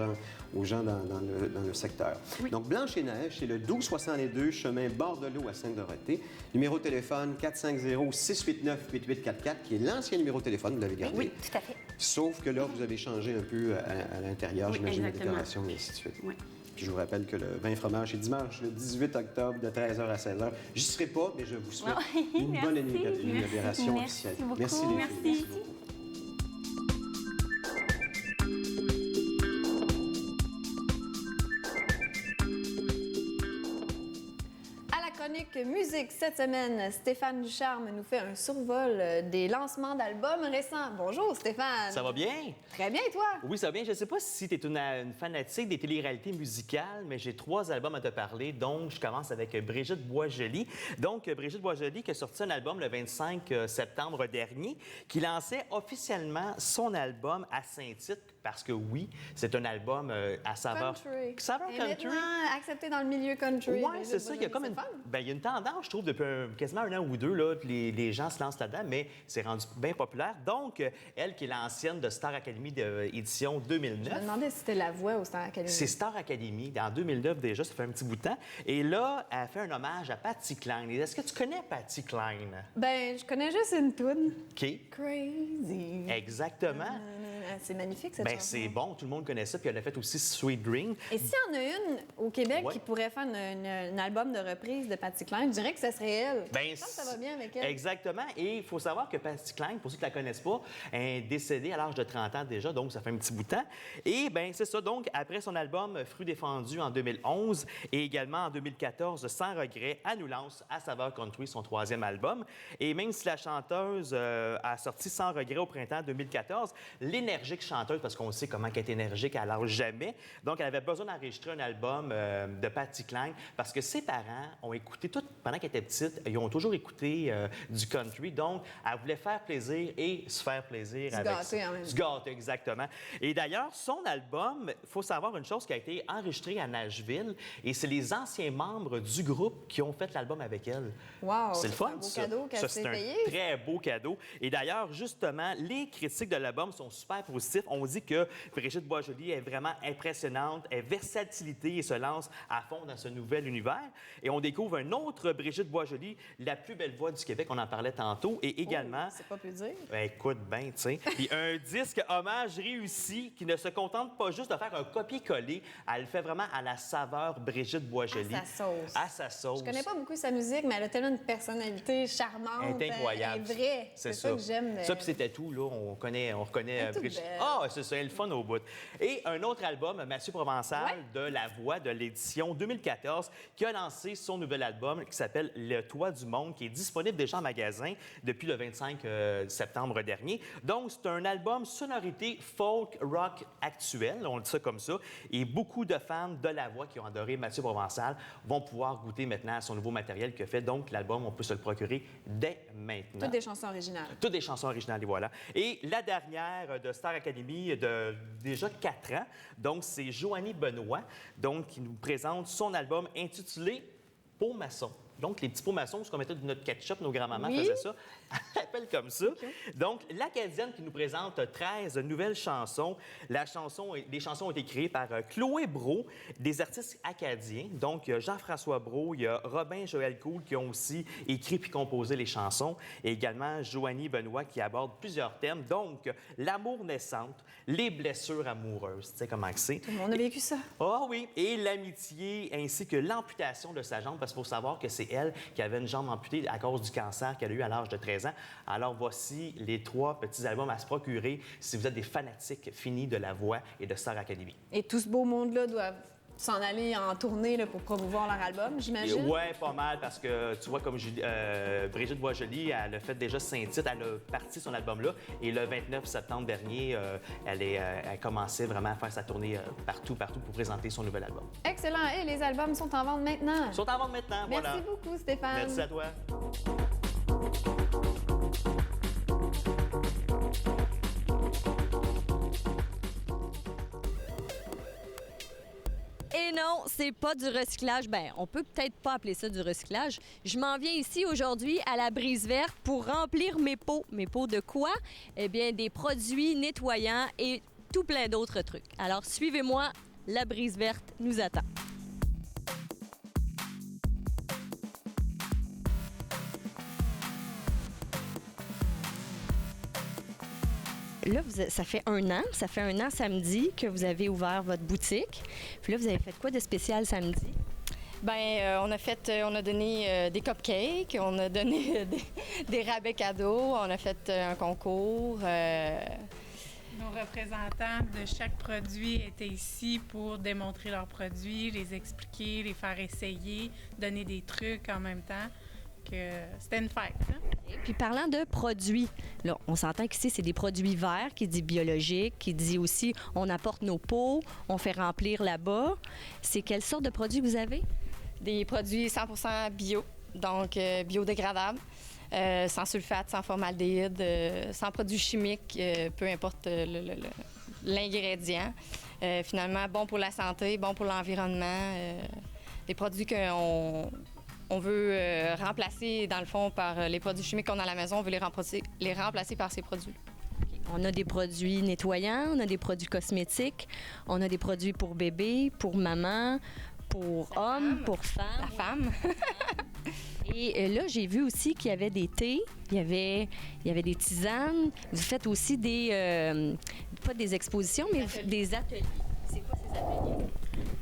gens dans le secteur. Donc, Blanche-Neige, c'est le 1262 chemin Bord-de-l'Eau à Sainte-Dorothée. Numéro de téléphone 450-689-8844, qui est l'ancien numéro de téléphone, vous l'avez gardé. Oui, tout à fait. Sauf que là, vous avez changé un peu à l'intérieur, Oui, j'imagine, la exactement. décoration et ainsi de suite. Oui. Puis je vous rappelle que le vin fromage, c'est dimanche, le 18 octobre, de 13h à 16h. J'y serai pas, mais je vous souhaite Oui, une bonne merci. inauguration Merci officielle. beaucoup. Merci les filles. Merci. beaucoup. À la chronique musique cette semaine, Stéphane Ducharme nous fait un survol des lancements d'albums récents. Bonjour Stéphane. Ça va bien? Très bien, et toi? Oui, ça va bien. Je ne sais pas si tu es une fanatique des télé-réalités musicales, mais j'ai 3 albums à te parler. Donc, je commence avec Brigitte Boisjoli. Donc, Brigitte Boisjoli qui a sorti un album le 25 septembre dernier, qui lançait officiellement son album à Saint-Tite, parce que oui, c'est un album à saveur Country. Saveur Et country. maintenant accepté dans le milieu country. Oui, c'est ça. Il y a comme une... Ben, il y a une tendance, je trouve, depuis quasiment un an ou deux, là, que les gens se lancent là-dedans, mais c'est rendu bien populaire. Donc, elle, qui est l'ancienne de Star Academy d'édition Je me 2009. demandais si c'était la voix au Star Academy. C'est Star Academy, en 2009 déjà, ça fait un petit bout de temps. Et là, elle fait un hommage à Patsy Cline. Et est-ce que tu connais Patsy Cline? Ben, je connais juste une toune. OK. Crazy. Exactement. C'est magnifique, cette Ben chanson. c'est bon, tout le monde connaît ça. Puis elle a fait aussi Sweet Dream. Et s'il y en a une au Québec Ouais. qui pourrait faire un album de reprise de Patsy Cline, je dirais que ce serait elle. Ben, Ça va bien avec elle. Exactement. Et il faut savoir que Patsy Cline, pour ceux qui ne la connaissent pas, est décédée à l'âge de 30 ans déjà, donc ça fait un petit bout de temps. Et bien, c'est ça. Donc, après son album Fruits défendus en 2011 et également en 2014, Sans regret, elle nous lance à saveur country, son 3e album. Et même si la chanteuse a sorti Sans regret au printemps 2014, l'énergie énergique chanteuse, parce qu'on sait comment elle est énergique, elle lâche jamais. Donc, elle avait besoin d'enregistrer un album de Patsy Cline, parce que ses parents ont écouté, pendant qu'elle était petite, ils ont toujours écouté du country. Donc, elle voulait faire plaisir et se faire plaisir avec gâter en même temps. se gâter, exactement. Et d'ailleurs, son album, il faut savoir une chose qui a été enregistrée à Nashville, et c'est les anciens membres du groupe qui ont fait l'album avec elle. Wow, C'est le fun, un beau ça. cadeau qu'elle Ça, s'est c'est un payé. très beau cadeau. Et d'ailleurs, justement, les critiques de l'album sont super positifs. On dit que Brigitte Boisjoli est vraiment impressionnante, est versatilité et se lance à fond dans ce nouvel univers. Et on découvre un autre Brigitte Boisjoli, la plus belle voix du Québec, on en parlait tantôt, et également... C'est pas plus dire. Ben, écoute bien, tu sais. Puis un disque hommage réussi qui ne se contente pas juste de faire un copier-coller, elle le fait vraiment à la saveur Brigitte Boisjoli. À sa sauce. À sa sauce. Je connais pas beaucoup sa musique, mais elle a tellement une personnalité charmante. Elle est incroyable. Elle est vraie. C'est ça que j'aime. Ça, puis c'était tout, là. On reconnaît Elle est toute Brigitte. belle. Ah, c'est ça, elle est le fun au bout. Et un autre album, Mathieu Provençal, de La Voix, de l'édition 2014, qui a lancé son nouvel album qui s'appelle Le Toit du Monde, qui est disponible déjà en magasin depuis le 25 septembre dernier. Donc, c'est un album sonorité folk rock actuel, on dit ça comme ça. Et beaucoup de fans de La Voix qui ont adoré Mathieu Provençal vont pouvoir goûter maintenant à son nouveau matériel qu'il a fait. Donc, l'album, on peut se le procurer dès maintenant. Toutes des chansons originales. Toutes des chansons originales, et voilà. Et la dernière de Star Academy de déjà 4 ans, donc c'est Joanie Benoît, donc, qui nous présente son album intitulé « Peau maçon ». Donc, les petits pots maçons, ce qu'on mettait de notre ketchup, nos grands-mamans Oui. faisaient ça. Elle l'appelle comme ça. Donc, l'Acadienne qui nous présente 13 nouvelles chansons. Les chansons ont été créées par Chloé Brault, des artistes acadiens. Donc, il y a Jean-François Brault, il y a Robin Joël Cool qui ont aussi écrit puis composé les chansons. Et également Joanie Benoît qui aborde plusieurs thèmes. Donc, l'amour naissante, les blessures amoureuses. Tu sais comment c'est. Tout le monde a vécu ça. Ah oui, et l'amitié ainsi que l'amputation de sa jambe, parce qu'il faut savoir que c'est elle qui avait une jambe amputée à cause du cancer qu'elle a eu à l'âge de 13 ans. Alors voici les 3 petits albums à se procurer si vous êtes des fanatiques finis de La Voix et de Star Academy. Et tout ce beau monde-là doit s'en aller en tournée là, pour promouvoir leur album, j'imagine. Oui, pas mal, parce que tu vois, comme Brigitte Boisjoli, elle a fait déjà 5 titres, elle a parti son album-là, et le 29 septembre dernier, elle commençait vraiment à faire sa tournée partout pour présenter son nouvel album. Excellent. Et les albums sont en vente maintenant. Ils sont en vente maintenant, Merci voilà. beaucoup, Stéphane. Merci à toi. Et non, c'est pas du recyclage. Ben, on peut peut-être pas appeler ça du recyclage. Je m'en viens ici aujourd'hui à la Brise Verte pour remplir mes pots. Mes pots de quoi? Eh bien, des produits nettoyants et tout plein d'autres trucs. Alors, suivez-moi, la Brise Verte nous attend. Là, ça fait un an samedi que vous avez ouvert votre boutique. Puis là, vous avez fait quoi de spécial samedi? Bien, on a donné des cupcakes, on a donné des rabais cadeaux, on a fait un concours. Nos représentants de chaque produit étaient ici pour démontrer leurs produits, les expliquer, les faire essayer, donner des trucs en même temps. C'était une fête. Hein? Et puis parlant de produits, là, on s'entend qu'ici, c'est des produits verts, qui dit biologique, qui dit aussi on apporte nos pots, on fait remplir là-bas. C'est quelle sorte de produits vous avez? Des produits 100% bio, donc biodégradables, sans sulfate, sans formaldéhyde, sans produits chimiques, peu importe l'ingrédient. Finalement, bon pour la santé, bon pour l'environnement. Des produits on veut remplacer, dans le fond, par les produits chimiques qu'on a à la maison. On veut les remplacer par ces produits. On a des produits nettoyants, on a des produits cosmétiques, on a des produits pour bébé, pour maman, pour homme, pour femme. La femme. Et là, j'ai vu aussi qu'il y avait des thés, il y avait des tisanes. Vous faites aussi pas des expositions, mais des ateliers. C'est quoi ces ateliers?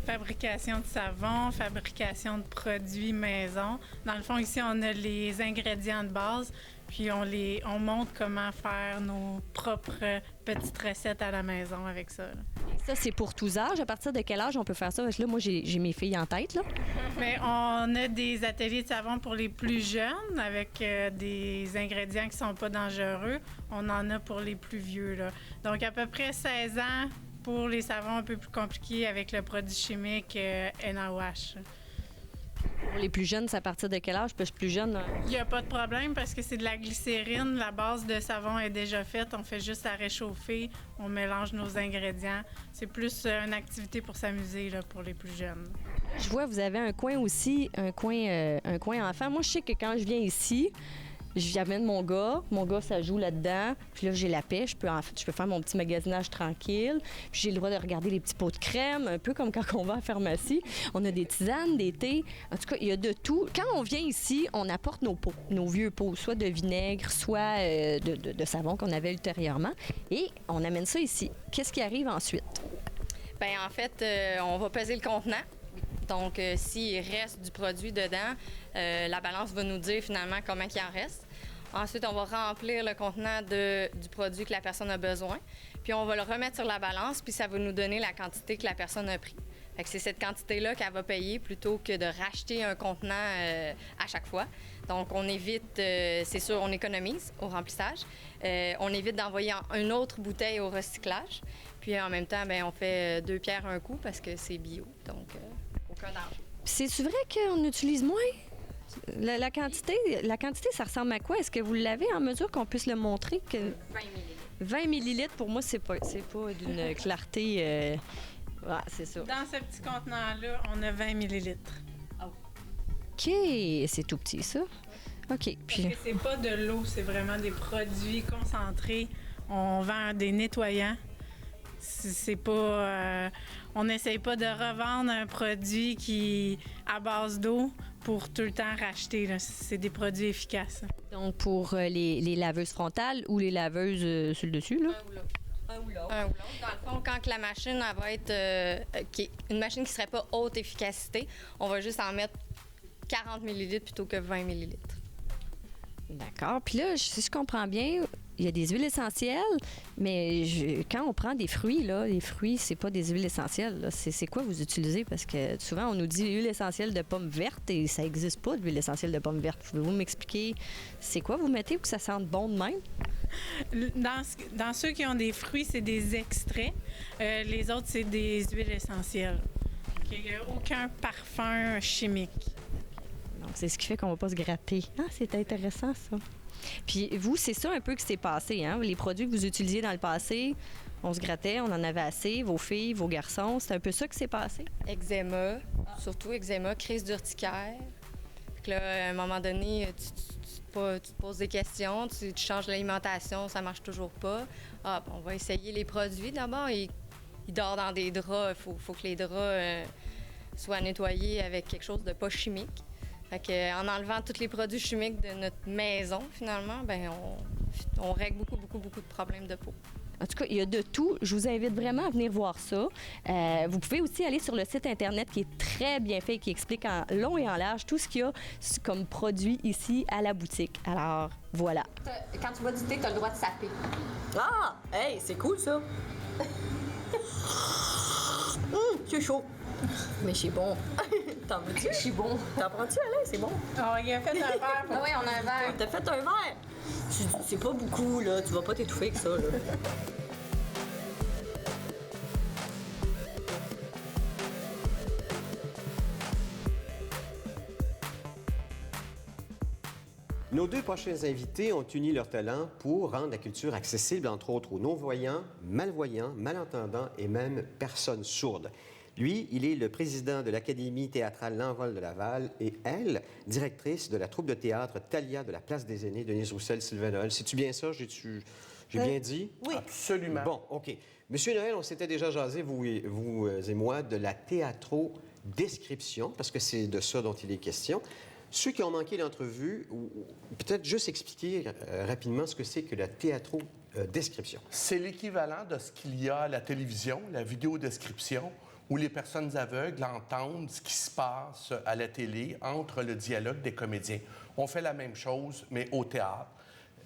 Fabrication de savon, fabrication de produits maison. Dans le fond, ici, on a les ingrédients de base, puis on montre comment faire nos propres petites recettes à la maison avec ça. Là. Ça, c'est pour tous âges. À partir de quel âge on peut faire ça? Parce que là, moi, j'ai mes filles en tête, là. Mais on a des ateliers de savon pour les plus jeunes avec des ingrédients qui sont pas dangereux. On en a pour les plus vieux, là. Donc, à peu près 16 ans pour les savons un peu plus compliqués avec le produit chimique NaOH. Pour les plus jeunes, c'est à partir de quel âge? Parce que plus jeune... Il n'y a pas de problème parce que c'est de la glycérine. La base de savon est déjà faite. On fait juste à réchauffer. On mélange nos ingrédients. C'est plus une activité pour s'amuser là, pour les plus jeunes. Je vois, vous avez un coin aussi, un coin enfant. Moi, je sais que quand je viens ici, j'y amène mon gars. Mon gars, ça joue là-dedans. Puis là, j'ai la paix. Je peux faire mon petit magasinage tranquille. Puis j'ai le droit de regarder les petits pots de crème, un peu comme quand on va à la pharmacie. On a des tisanes, des thés. En tout cas, il y a de tout. Quand on vient ici, on apporte nos pots, nos vieux pots, soit de vinaigre, soit de savon qu'on avait ultérieurement. Et on amène ça ici. Qu'est-ce qui arrive ensuite? Bien, en fait, on va peser le contenant. Donc, s'il reste du produit dedans, la balance va nous dire finalement combien il en reste. Ensuite, on va remplir le contenant du produit que la personne a besoin. Puis, on va le remettre sur la balance, puis ça va nous donner la quantité que la personne a pris. Fait que c'est cette quantité-là qu'elle va payer plutôt que de racheter un contenant à chaque fois. Donc, on évite, c'est sûr, on économise au remplissage. On évite d'envoyer une autre bouteille au recyclage. Puis, en même temps, bien, on fait 2 pierres un coup parce que c'est bio. Donc, aucun danger. C'est-tu vrai qu'on utilise moins? La quantité, ça ressemble à quoi? Est-ce que vous l'avez en mesure qu'on puisse le montrer? 20 millilitres. 20 millilitres, pour moi, c'est pas d'une clarté... Ouais, c'est ça. Dans ce petit contenant-là, on a 20 millilitres. OK, c'est tout petit, ça. OK. Puis... Parce que c'est pas de l'eau, c'est vraiment des produits concentrés. On vend des nettoyants. C'est pas... on n'essaye pas de revendre un produit qui à base d'eau pour tout le temps racheter. Là. C'est des produits efficaces. Donc, pour les laveuses frontales ou les laveuses sur le dessus, là? Un ou l'autre. Dans le fond, quand la machine elle va être une machine qui ne serait pas haute efficacité, on va juste en mettre 40 millilitres plutôt que 20 millilitres. D'accord. Puis là, si je comprends bien, il y a des huiles essentielles, mais quand on prend des fruits, là, les fruits, c'est pas des huiles essentielles. Là. C'est quoi vous utilisez? Parce que souvent, on nous dit huile essentielle de pomme verte et ça n'existe pas d'huile essentielle de pomme verte. Pouvez-vous m'expliquer c'est quoi vous mettez pour que ça sente bon de même? Dans ceux qui ont des fruits, c'est des extraits. Les autres, c'est des huiles essentielles. Il n'y a aucun parfum chimique. Donc, c'est ce qui fait qu'on ne va pas se gratter. Ah, c'est intéressant, ça. Puis vous, c'est ça un peu qui s'est passé, hein? Les produits que vous utilisiez dans le passé, on se grattait, on en avait assez, vos filles, vos garçons, c'est un peu ça qui s'est passé? Eczéma, surtout eczéma, crise d'urticaire. Puis là, à un moment donné, tu te poses des questions, tu changes l'alimentation, ça marche toujours pas. Ah, on va essayer les produits d'abord. Il dort dans des draps, il faut que les draps soient nettoyés avec quelque chose de pas chimique. Fait que, en enlevant tous les produits chimiques de notre maison, finalement, ben on règle beaucoup de problèmes de peau. En tout cas, il y a de tout. Je vous invite vraiment à venir voir ça. Vous pouvez aussi aller sur le site Internet qui est très bien fait, qui explique en long et en large tout ce qu'il y a comme produit ici à la boutique. Alors, voilà. Quand tu bois du thé, tu as le droit de saper. Ah! Hey, c'est cool, ça! C'est chaud. Mais c'est bon. T'en veux-tu? C'est bon. T'en prends-tu, Alain? C'est bon. Oh, il a fait un verre. Ah oui, on a un verre. T'as fait un verre? C'est pas beaucoup, là. Tu vas pas t'étouffer avec ça, là. Nos 2 prochains invités ont uni leurs talents pour rendre la culture accessible, entre autres, aux non-voyants, malvoyants, malentendants et même personnes sourdes. Lui, il est le président de l'Académie théâtrale L'Envol de Laval et elle, directrice de la troupe de théâtre Thalia de la Place des Aînés, Denise Roussel-Sylvain Noël. C'est-tu bien ça? J'ai bien dit? Oui. Absolument. Bon, OK. Monsieur Noël, on s'était déjà jasé, vous et moi, de la théâtro-description, parce que c'est de ça dont il est question. Ceux qui ont manqué l'entrevue, peut-être juste expliquer rapidement ce que c'est que la théâtro-description. C'est l'équivalent de ce qu'il y a à la télévision, la vidéodescription, où les personnes aveugles entendent ce qui se passe à la télé entre le dialogue des comédiens. On fait la même chose, mais au théâtre,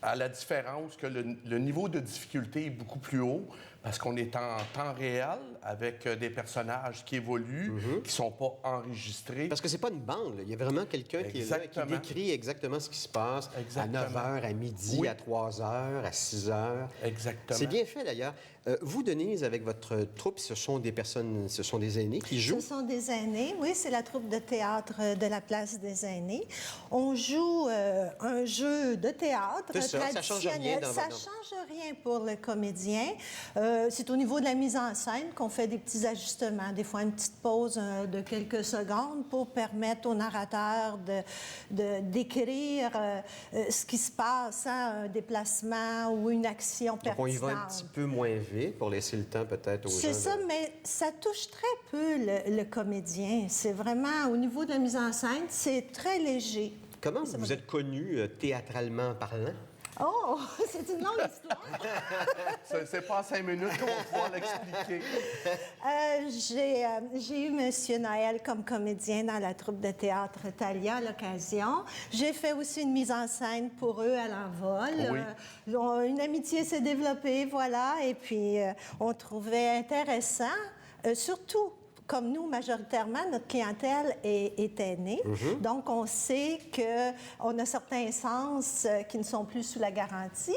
à la différence que le niveau de difficulté est beaucoup plus haut parce qu'on est en temps réel avec des personnages qui évoluent, qui ne sont pas enregistrés. Parce que c'est pas une bande, là. Il y a vraiment quelqu'un qui est là, qui décrit exactement ce qui se passe à 9 h, à midi, à 3 h, à 6 h. Exactement. C'est bien fait, d'ailleurs. Vous, Denise, avec votre troupe, ce sont des personnes, ce sont des aînés qui jouent? Ce sont des aînés, oui, c'est la troupe de théâtre de la Place des Aînés. On joue un jeu de théâtre traditionnel. Ça change rien dans Ça votre... change rien pour le comédien. C'est au niveau de la mise en scène qu'on fait des petits ajustements, des fois une petite pause de quelques secondes pour permettre au narrateur d'écrire ce qui se passe, hein, un déplacement ou une action pertinente. Donc, on y va un petit peu moins vite pour laisser le temps peut-être aux gens. C'est ça, mais ça touche très peu le comédien. C'est vraiment, au niveau de la mise en scène, c'est très léger. Comment vous êtes connu théâtralement parlant? Oh, c'est une longue histoire. C'est pas en 5 minutes qu'on va pouvoir l'expliquer. J'ai eu M. Noël comme comédien dans la troupe de théâtre Thalia à l'occasion. J'ai fait aussi une mise en scène pour eux à l'envol. Oui. Une amitié s'est développée, voilà, et puis on trouvait intéressant, surtout comme nous, majoritairement, notre clientèle est aînée. Donc, on sait qu'on a certains sens qui ne sont plus sous la garantie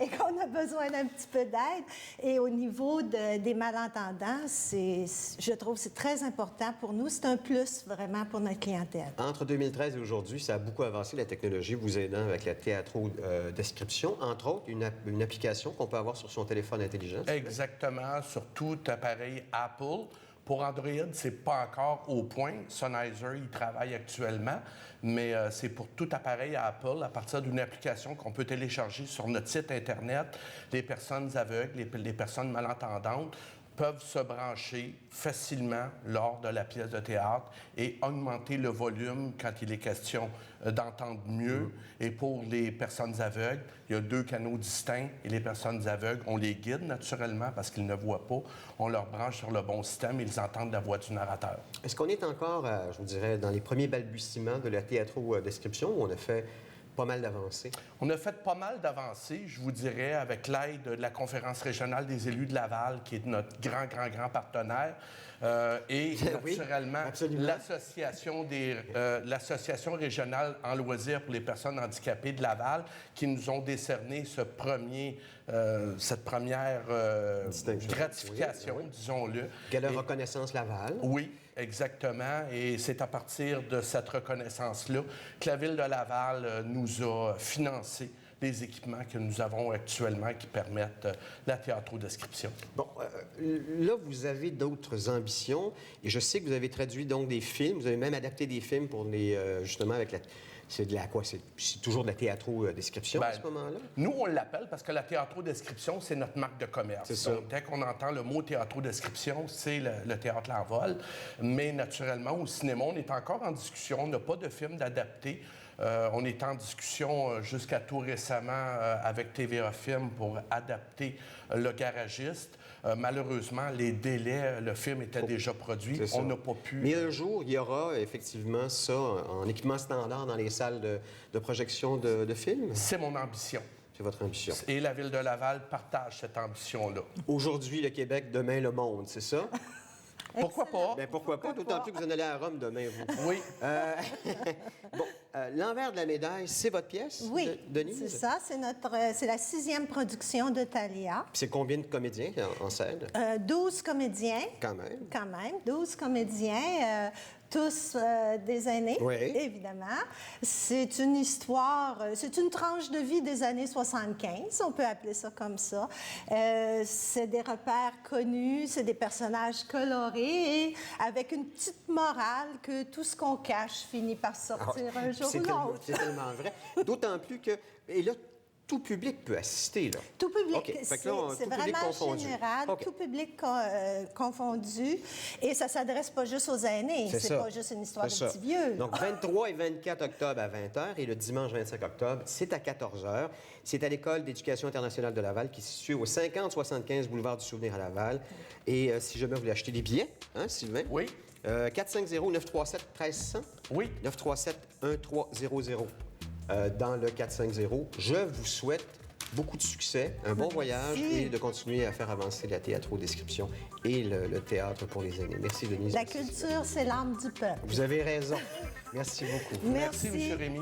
et qu'on a besoin d'un petit peu d'aide. Et au niveau des malentendants, je trouve que c'est très important pour nous. C'est un plus, vraiment, pour notre clientèle. Entre 2013 et aujourd'hui, ça a beaucoup avancé, la technologie, vous aidant avec la théâtro-description, entre autres, une application qu'on peut avoir sur son téléphone intelligent. Exactement, sur tout appareil Apple. Pour Android, c'est pas encore au point. Sennheiser, il travaille actuellement, mais c'est pour tout appareil à Apple, à partir d'une application qu'on peut télécharger sur notre site Internet. Les personnes aveugles, les personnes malentendantes peuvent se brancher facilement lors de la pièce de théâtre et augmenter le volume quand il est question d'entendre mieux. Et pour les personnes aveugles, il y a 2 canaux distincts et les personnes aveugles, on les guide naturellement parce qu'ils ne voient pas. On leur branche sur le bon système et ils entendent la voix du narrateur. Est-ce qu'on est encore, je vous dirais, dans les premiers balbutiements de la théâtro-description où on a fait pas mal d'avancées? On a fait pas mal d'avancées, je vous dirais, avec l'aide de la Conférence régionale des élus de Laval, qui est notre grand partenaire, et naturellement, l'Association régionale en loisirs pour les personnes handicapées de Laval, qui nous ont décerné cette première gratification, disons-le. Quelle reconnaissance Laval. Oui. Exactement. Et c'est à partir de cette reconnaissance-là que la Ville de Laval nous a financé les équipements que nous avons actuellement qui permettent la théâtro-description. Bon, là, vous avez d'autres ambitions. Et je sais que vous avez traduit donc des films. Vous avez même adapté des films pour les, justement, avec la... C'est de la quoi? C'est toujours de la théâtro-description à ce moment-là? Nous, on l'appelle parce que la théâtro-description, c'est notre marque de commerce. C'est ça. Donc, dès qu'on entend le mot théâtro-description, c'est le théâtre l'envol. Mais naturellement, au cinéma, on est encore en discussion. On n'a pas de film d'adapté. On est en discussion jusqu'à tout récemment avec TVA Film pour adapter Le Garagiste. Malheureusement, les délais, le film était déjà produit. On n'a pas pu... Mais un jour, il y aura effectivement ça en équipement standard dans les salles de projection de films? C'est mon ambition. C'est votre ambition. Et la Ville de Laval partage cette ambition-là. Aujourd'hui, le Québec, demain, le monde, c'est ça? Pourquoi pas? Bien, pourquoi pas? D'autant plus que vous en allez à Rome demain, vous. Oui. Bon, l'envers de la médaille, c'est votre pièce, Denise? C'est ça. C'est la 6e production de Thalia. Puis c'est combien de comédiens en scène? 12 comédiens. Quand même. Quand même. 12 comédiens. Tous des aînés, évidemment. C'est une histoire, c'est une tranche de vie des années 75, on peut appeler ça comme ça. C'est des repères connus, c'est des personnages colorés et avec une petite morale que tout ce qu'on cache finit par sortir un jour ou l'autre. C'est tellement vrai. D'autant plus que... Et là, tout public peut assister, là. Tout public, okay. c'est vraiment général, tout public confondu. Et ça ne s'adresse pas juste aux aînés, c'est pas juste une histoire de petits vieux. Donc, 23 et 24 octobre à 20h et le dimanche 25 octobre, c'est à 14h. C'est à l'École d'éducation internationale de Laval qui se situe au 50-75 boulevard du Souvenir à Laval. Et si jamais vous voulez acheter des billets, hein, Sylvain? Oui. 450-937-1300. Oui. 937-1300. Dans le 450. Je vous souhaite beaucoup de succès, un bon voyage et de continuer à faire avancer la théâtro-description et le théâtre pour les aînés. Merci, Denise. La culture, c'est l'âme du peuple. Vous avez raison. Merci beaucoup. Merci. Merci, M. Rémy.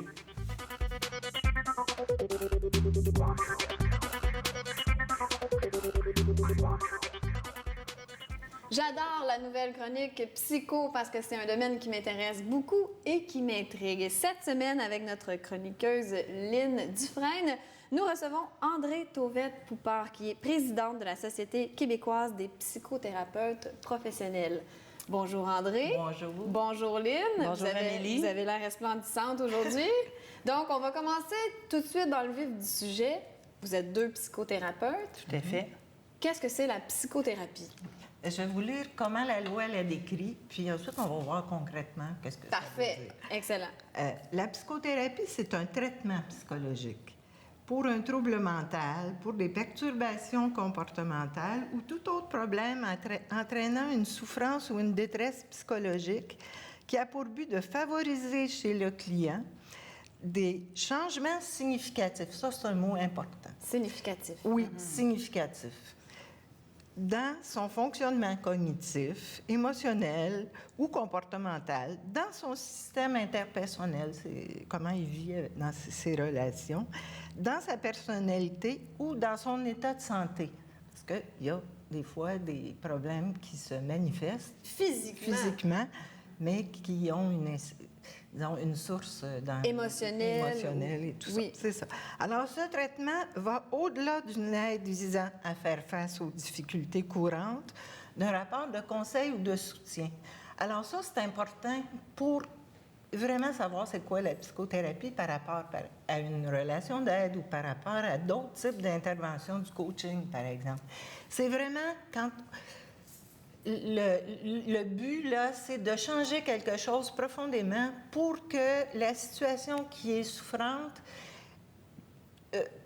J'adore la nouvelle chronique psycho parce que c'est un domaine qui m'intéresse beaucoup et qui m'intrigue. Cette semaine, avec notre chroniqueuse Lynn Dufresne, nous recevons André Tauvette-Poupard, qui est présidente de la Société québécoise des psychothérapeutes professionnels. Bonjour André. Bonjour. Bonjour Lynn. Bonjour Amélie. Vous avez l'air resplendissante aujourd'hui. Donc, on va commencer tout de suite dans le vif du sujet. Vous êtes 2 psychothérapeutes. Tout à fait. Qu'est-ce que c'est la psychothérapie? Je vais vous lire comment la loi l'a décrit, puis ensuite, on va voir concrètement qu'est-ce que ça veut dire. Excellent. La psychothérapie, c'est un traitement psychologique pour un trouble mental, pour des perturbations comportementales ou tout autre problème entraînant une souffrance ou une détresse psychologique qui a pour but de favoriser chez le client des changements significatifs. Ça, c'est un mot important. Significatif. Oui, significatif. Dans son fonctionnement cognitif, émotionnel ou comportemental, dans son système interpersonnel, c'est comment il vit dans ses relations, dans sa personnalité ou dans son état de santé. Parce qu'il y a des fois des problèmes qui se manifestent physiquement mais qui ont une source émotionnelle et tout ça. C'est ça. Alors, ce traitement va au-delà d'une aide visant à faire face aux difficultés courantes d'un rapport de conseil ou de soutien. Alors ça, c'est important pour vraiment savoir c'est quoi la psychothérapie par rapport à une relation d'aide ou par rapport à d'autres types d'interventions du coaching, par exemple. C'est vraiment quand... Le but, là, c'est de changer quelque chose profondément pour que la situation qui est souffrante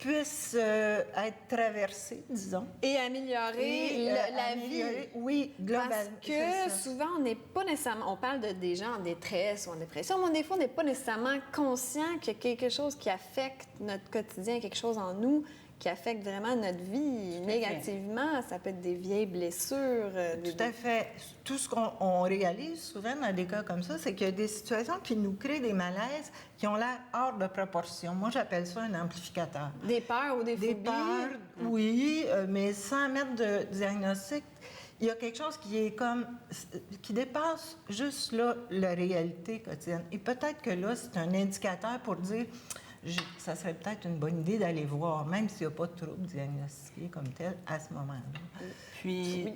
puisse être traversée, disons. Et améliorer la vie. Oui, globalement. Parce que souvent, on n'est pas nécessairement... On parle des gens en détresse ou en dépression, mais des fois, on n'est pas nécessairement conscient qu'il y a quelque chose qui affecte notre quotidien, quelque chose en nous qui affecte vraiment notre vie négativement. Ça peut être des vieilles blessures. Tout à fait. Tout ce qu'on réalise souvent dans des cas comme ça, c'est qu'il y a des situations qui nous créent des malaises qui ont l'air hors de proportion. Moi, j'appelle ça un amplificateur. Des peurs ou des phobies? Des peurs, oui, mais sans mettre de diagnostic. Il y a quelque chose qui est comme... qui dépasse juste là la réalité quotidienne. Et peut-être que là, c'est un indicateur pour dire... ça serait peut-être une bonne idée d'aller voir, même s'il n'y a pas de trouble diagnostiqué comme tel à ce moment-là. Puis,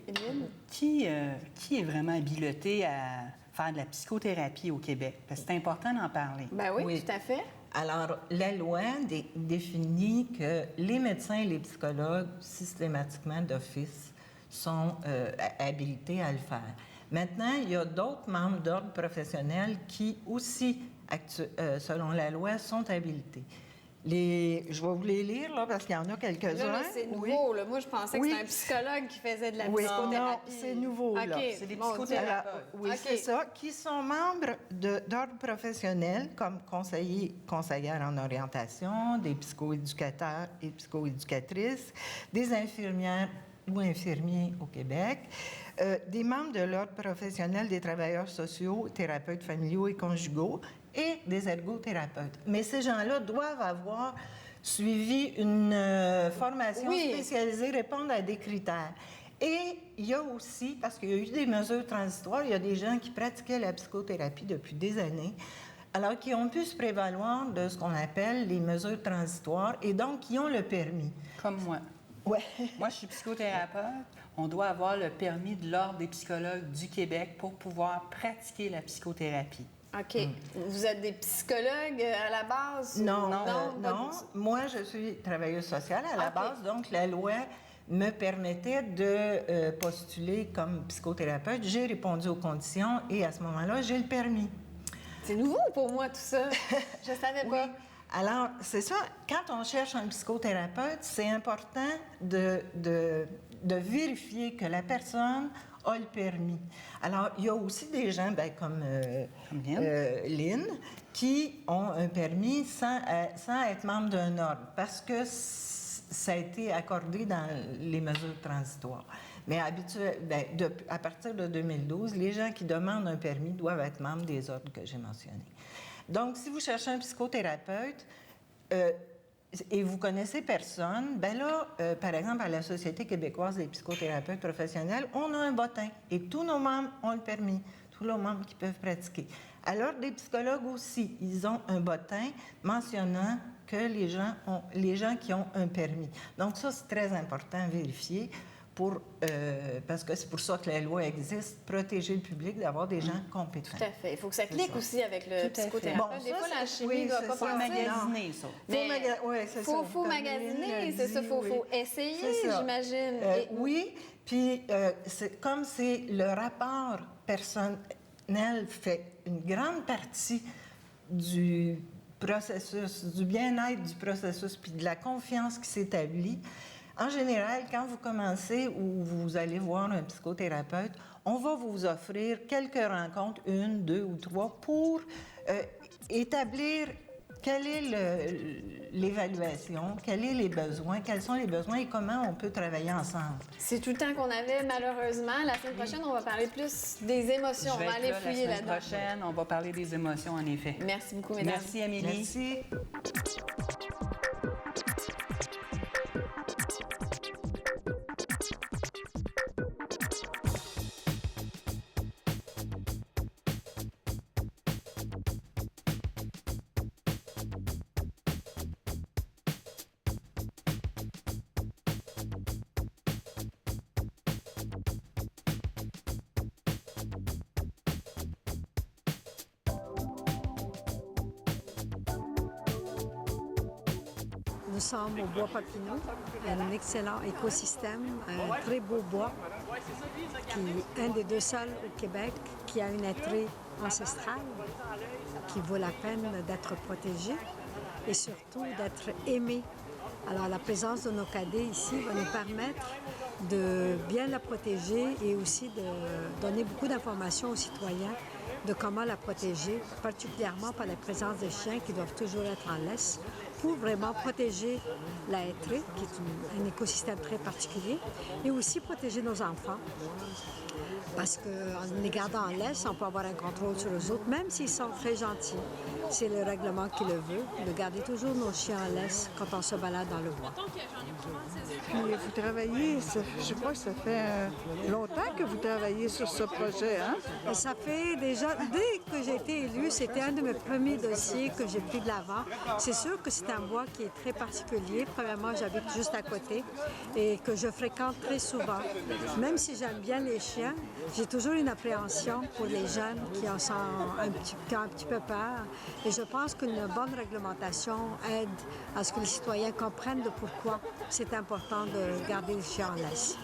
qui est vraiment habilité à faire de la psychothérapie au Québec? Parce que c'est important d'en parler. Ben oui, tout à fait. Alors, la loi définit que les médecins et les psychologues, systématiquement d'office, sont habilités à le faire. Maintenant, il y a d'autres membres d'ordre professionnel qui aussi, selon la loi, sont habilités. Je vais vous les lire, là, parce qu'il y en a quelques-uns. Là, c'est nouveau. Là. Moi, je pensais que c'était un psychologue qui faisait de la psychothérapie. Non, c'est nouveau. Là. C'est des psychothérapeutes. Oui, c'est ça. Qui sont membres d'ordre professionnel, comme conseillères en orientation, des psychoéducateurs et psychoéducatrices, des infirmières ou infirmiers au Québec, des membres de l'ordre professionnel des travailleurs sociaux, thérapeutes familiaux et conjugaux et des ergothérapeutes. Mais ces gens-là doivent avoir suivi une formation spécialisée, répondre à des critères. Et il y a aussi, parce qu'il y a eu des mesures transitoires, il y a des gens qui pratiquaient la psychothérapie depuis des années, alors qui ont pu se prévaloir de ce qu'on appelle les mesures transitoires et donc qui ont le permis. Comme moi. Ouais. Moi, je suis psychothérapeute. On doit avoir le permis de l'Ordre des psychologues du Québec pour pouvoir pratiquer la psychothérapie. OK. Vous êtes des psychologues à la base? Non. Moi, je suis travailleuse sociale à la base, donc la loi me permettait de postuler comme psychothérapeute. J'ai répondu aux conditions et à ce moment-là, j'ai le permis. C'est nouveau pour moi, tout ça. Je savais pas. Alors, c'est ça, quand on cherche un psychothérapeute, c'est important de vérifier que la personne a le permis. Alors, il y a aussi des gens comme Lynn qui ont un permis sans être membre d'un ordre, parce que ça a été accordé dans les mesures transitoires. Mais à partir de 2012, les gens qui demandent un permis doivent être membres des ordres que j'ai mentionnés. Donc, si vous cherchez un psychothérapeute et vous connaissez personne, bien là, par exemple, à la Société québécoise des psychothérapeutes professionnels, on a un bottin et tous nos membres ont le permis, tous nos membres qui peuvent pratiquer. Alors, des psychologues aussi, ils ont un bottin mentionnant que les gens qui ont un permis. Donc, ça, c'est très important à vérifier parce que c'est pour ça que la loi existe, protéger le public, d'avoir des gens compétents. Tout à fait. Il faut que ça clique aussi avec le psychothérapeute. Bon, des fois, la chimie ne doit pas passer. Magasiner, ça. Faut magasiner, c'est ça. Il faut essayer, j'imagine. Oui, puis comme c'est le rapport personnel fait une grande partie du processus, du bien-être du processus, puis de la confiance qui s'établit. En général, quand vous commencez ou vous allez voir un psychothérapeute, on va vous offrir quelques rencontres, 1, 2 ou 3, pour établir quelle est l'évaluation, quels sont les besoins et comment on peut travailler ensemble. C'est tout le temps qu'on avait, malheureusement. La semaine prochaine, on va parler plus des émotions. On va aller fouiller là-dedans. La semaine prochaine, on va parler des émotions, en effet. Merci beaucoup, mesdames. Merci, Amélie. Merci. Nous sommes au Bois Papineau, un excellent écosystème, un très beau bois, qui est un des 2 seuls au Québec qui a une attrait ancestrale, qui vaut la peine d'être protégé et surtout d'être aimé. Alors la présence de nos cadets ici va nous permettre de bien la protéger et aussi de donner beaucoup d'informations aux citoyens de comment la protéger, particulièrement par la présence des chiens qui doivent toujours être en laisse, pour vraiment protéger la hêtraie, qui est un écosystème très particulier, et aussi protéger nos enfants. Parce qu'en les gardant en laisse, on peut avoir un contrôle sur eux autres, même s'ils sont très gentils. C'est le règlement qui le veut, de garder toujours nos chiens en laisse quand on se balade dans le bois. Puis vous travaillez, je crois que ça fait longtemps que vous travaillez sur ce projet, hein? Ça fait déjà, dès que j'ai été élue, c'était un de mes premiers dossiers que j'ai pris de l'avant. C'est sûr que c'est un bois qui est très particulier. Premièrement, j'habite juste à côté et que je fréquente très souvent. Même si j'aime bien les chiens, j'ai toujours une appréhension pour les jeunes qui ont un petit peu peur. Et je pense qu'une bonne réglementation aide à ce que les citoyens comprennent de pourquoi c'est important de garder les chiens en laisse.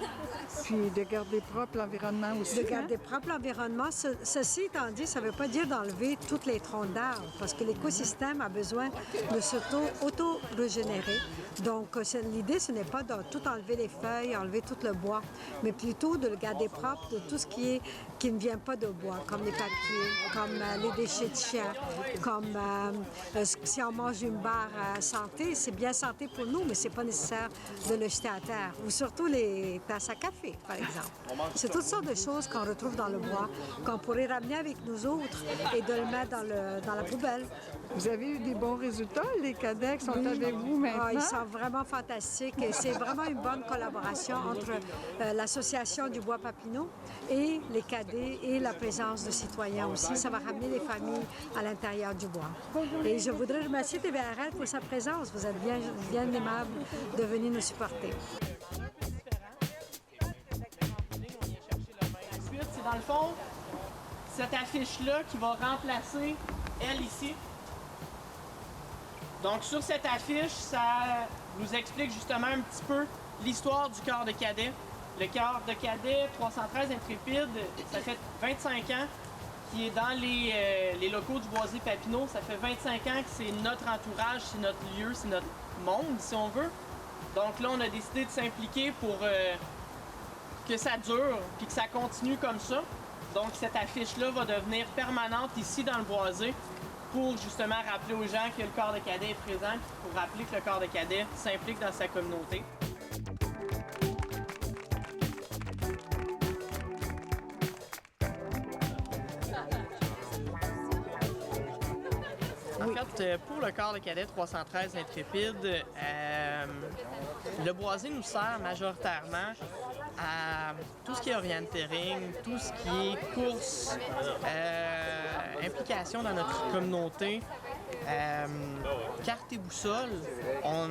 Puis de garder propre l'environnement aussi. De garder propre l'environnement. Ceci étant dit, ça ne veut pas dire d'enlever toutes les troncs d'arbres, parce que l'écosystème a besoin de s'auto-régénérer. Donc, l'idée, ce n'est pas de tout enlever les feuilles, enlever tout le bois, mais plutôt de le garder propre de tout ce qui ne vient pas de bois, comme les papiers, comme les déchets de chiens, comme si on mange une barre santé, c'est bien santé pour nous, mais c'est pas nécessaire de le jeter à terre. Ou surtout les tasses à café, par exemple. C'est toutes sortes de choses qu'on retrouve dans le bois, qu'on pourrait ramener avec nous autres et de le mettre dans la poubelle. Vous avez eu des bons résultats? Les cadets sont avec vous maintenant? Ils sont vraiment fantastiques et c'est vraiment une bonne collaboration entre l'Association du Bois Papineau et les cadets et la présence de citoyens aussi. Ça va ramener les familles à l'intérieur du bois. Et je voudrais remercier TVRL pour sa présence. Vous êtes bien aimable de venir nous supporter. C'est dans le fond cette affiche-là qui va remplacer elle ici. Donc sur cette affiche, ça nous explique justement un petit peu l'histoire du corps de cadet. Le corps de cadet 313 Intrépide, ça fait 25 ans qu'il est dans les locaux du Boisier Papineau. Ça fait 25 ans que c'est notre entourage, c'est notre lieu, c'est notre monde, si on veut. Donc là, on a décidé de s'impliquer pour que ça dure puis que ça continue comme ça. Donc cette affiche-là va devenir permanente ici dans le Boisier. pour justement rappeler aux gens que le corps de cadet est présent, puis pour rappeler que le corps de cadet s'implique dans sa communauté. En fait, pour le corps de cadet 313 Intrépide, le boisé nous sert majoritairement à tout ce qui est orienteering, tout ce qui est course, implication dans notre communauté, carte et boussole. On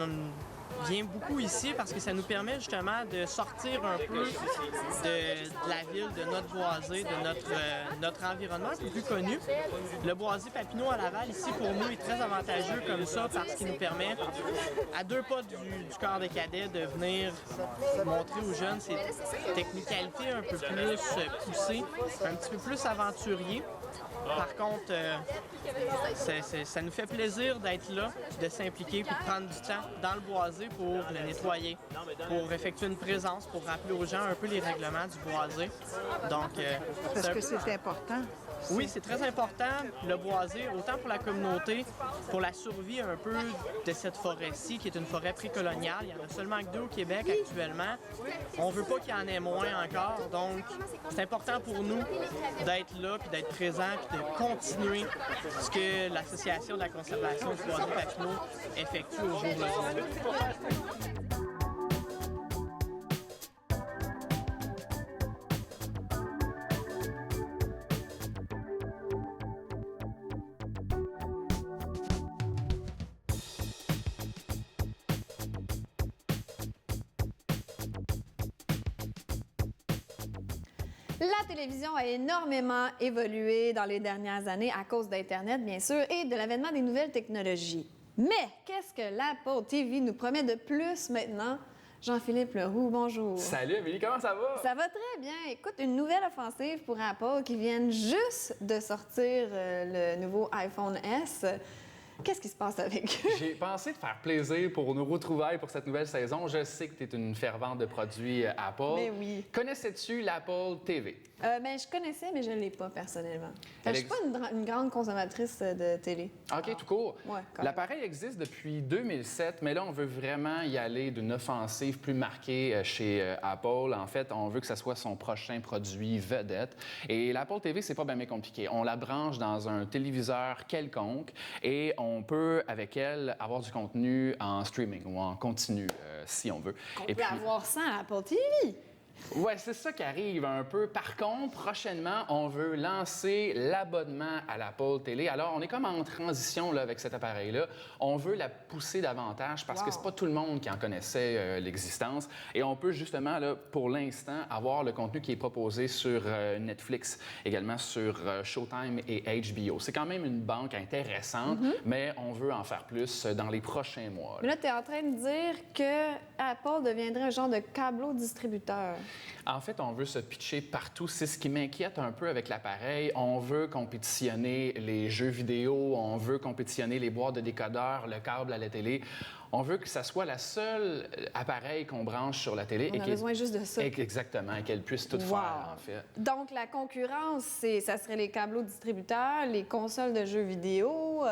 vient beaucoup ici parce que ça nous permet justement de sortir un peu de la ville, de notre boisé, de notre environnement un peu plus connu. Le boisé Papineau à Laval, ici, pour nous, est très avantageux comme ça parce qu'il nous permet, à 2 pas du corps des cadets, de venir montrer aux jeunes ses technicalités un peu plus poussées, un petit peu plus aventuriers. Par contre, ça nous fait plaisir d'être là, de s'impliquer et de prendre du temps dans le boisé pour le nettoyer, pour effectuer une présence, pour rappeler aux gens un peu les règlements du boisé. Donc, Parce que c'est important. Oui, c'est très important, le boisé, autant pour la communauté, pour la survie un peu de cette forêt-ci, qui est une forêt précoloniale. Il y en a seulement que 2 au Québec actuellement. On veut pas qu'il y en ait moins encore, donc c'est important pour nous d'être là, puis d'être présent, puis de continuer ce que l'Association de la conservation du boisé Papineau effectue au jour le jour. La télévision a énormément évolué dans les dernières années à cause d'Internet, bien sûr, et de l'avènement des nouvelles technologies. Mais qu'est-ce que l'Apple TV nous promet de plus maintenant? Jean-Philippe Leroux, bonjour. Salut Amélie, comment ça va? Ça va très bien. Écoute, une nouvelle offensive pour Apple qui vient juste de sortir le nouveau iPhone S. Qu'est-ce qui se passe avec eux? J'ai pensé te faire plaisir pour nos retrouvailles pour cette nouvelle saison. Je sais que tu es une fervente de produits Apple. Mais oui. Connaissais-tu l'Apple TV? Ben, je connaissais, mais je ne l'ai pas personnellement. Je ne suis pas une grande consommatrice de télé. OK, tout court. Ouais, l'appareil existe depuis 2007, mais là, on veut vraiment y aller d'une offensive plus marquée chez Apple. En fait, on veut que ça soit son prochain produit vedette. Et l'Apple TV, c'est pas bien compliqué. On la branche dans un téléviseur quelconque et on peut, avec elle, avoir du contenu en streaming ou en continu, si on veut. On peut avoir ça à Apple TV. Ouais, c'est ça qui arrive un peu. Par contre, prochainement, on veut lancer l'abonnement à l'Apple Télé. Alors, on est comme en transition là, avec cet appareil-là. On veut la pousser davantage parce que c'est pas tout le monde qui en connaissait l'existence. Et on peut justement, là, pour l'instant, avoir le contenu qui est proposé sur Netflix, également sur Showtime et HBO. C'est quand même une banque intéressante, mais on veut en faire plus dans les prochains mois. Mais là, tu es en train de dire que Apple deviendrait un genre de câbleau-distributeur. En fait, on veut se pitcher partout. C'est ce qui m'inquiète un peu avec l'appareil. On veut compétitionner les jeux vidéo, on veut compétitionner les boîtes de décodeurs, le câble à la télé. On veut que ça soit la seule appareil qu'on branche sur la télé. On a besoin juste de ça. Exactement, et qu'elle puisse tout faire, en fait. Donc, la concurrence, ça serait les câbleaux distributeurs, les consoles de jeux vidéo...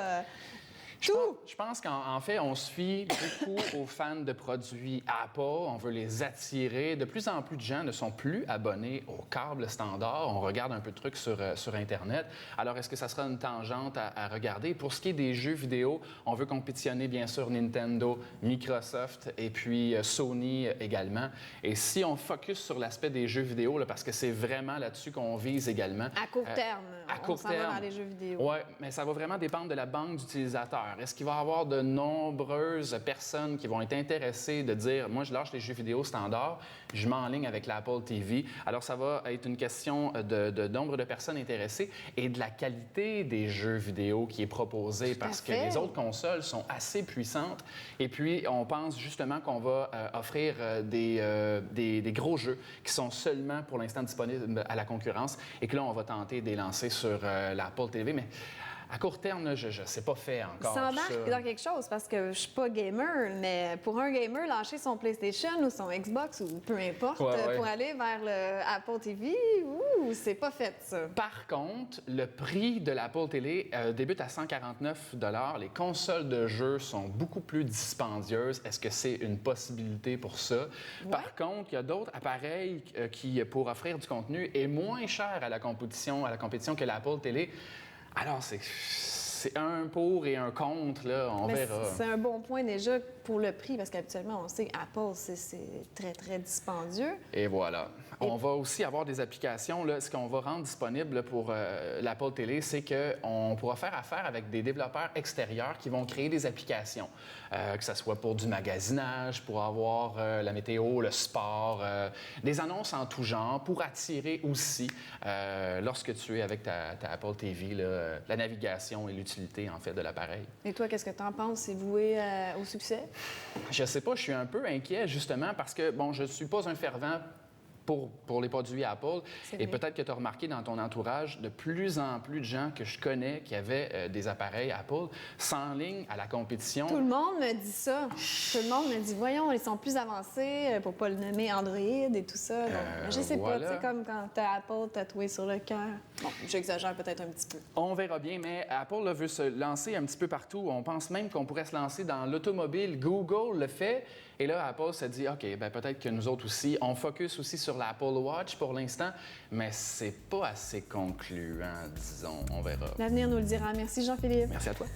Je pense qu'en fait, on se fie beaucoup aux fans de produits Apple. On veut les attirer. De plus en plus de gens ne sont plus abonnés au câble standard. On regarde un peu de trucs sur Internet. Alors, est-ce que ça sera une tangente à regarder? Pour ce qui est des jeux vidéo, on veut compétitionner, bien sûr, Nintendo, Microsoft et puis Sony également. Et si on focus sur l'aspect des jeux vidéo, là, parce que c'est vraiment là-dessus qu'on vise également. À court terme. On s'en va dans les jeux vidéo. Oui, mais ça va vraiment dépendre de la banque d'utilisateurs. Est-ce qu'il va y avoir de nombreuses personnes qui vont être intéressées de dire « Moi, je lâche les jeux vidéo standards, je m'enligne avec l'Apple TV ». Alors, ça va être une question de nombre de personnes intéressées et de la qualité des jeux vidéo qui est proposée parce que les autres consoles sont assez puissantes. Et puis, on pense justement qu'on va offrir des gros jeux qui sont seulement pour l'instant disponibles à la concurrence et que là, on va tenter de les lancer sur l'Apple TV. Mais à court terme, là, je ne sais pas faire encore. Ça embarque dans quelque chose parce que je suis pas gamer, mais pour un gamer, lâcher son PlayStation ou son Xbox ou peu importe pour aller vers le Apple TV, c'est pas fait ça. Par contre, le prix de l'Apple Télé débute à 149 $. Les consoles de jeux sont beaucoup plus dispendieuses. Est-ce que c'est une possibilité pour ça? Par contre, il y a d'autres appareils qui, pour offrir du contenu, est moins cher à la compétition que l'Apple Télé. Alors, c'est un pour et un contre, là, on verra. C'est un bon point déjà pour le prix, parce qu'habituellement, on sait Apple, c'est très, très dispendieux. Et voilà. On va aussi avoir des applications. Là, ce qu'on va rendre disponible pour l'Apple Télé, c'est qu'on pourra faire affaire avec des développeurs extérieurs qui vont créer des applications, que ce soit pour du magasinage, pour avoir la météo, le sport, des annonces en tout genre, pour attirer aussi, lorsque tu es avec ta Apple TV, là, la navigation et l'utilité, en fait, de l'appareil. Et toi, qu'est-ce que tu en penses? C'est voué au succès? Je sais pas, je suis un peu inquiet, justement, parce que, bon, je suis pas un fervent pour les produits Apple. Et peut-être que tu as remarqué dans ton entourage de plus en plus de gens que je connais qui avaient des appareils Apple s'enlignent à la compétition. Tout le monde me dit ça. Tout le monde me dit, voyons, ils sont plus avancés, pour pas le nommer Android et tout ça. Donc, je sais pas, tu sais, comme quand tu as Apple tatoué sur le cœur. Bon, j'exagère peut-être un petit peu. On verra bien, mais Apple là, veut se lancer un petit peu partout. On pense même qu'on pourrait se lancer dans l'automobile. Google le fait. Et là, Apple se dit, OK, ben peut-être que nous autres aussi, on focus aussi sur l'Apple Watch pour l'instant, mais c'est pas assez concluant, disons. On verra. L'avenir nous le dira. Merci, Jean-Philippe. Merci à toi.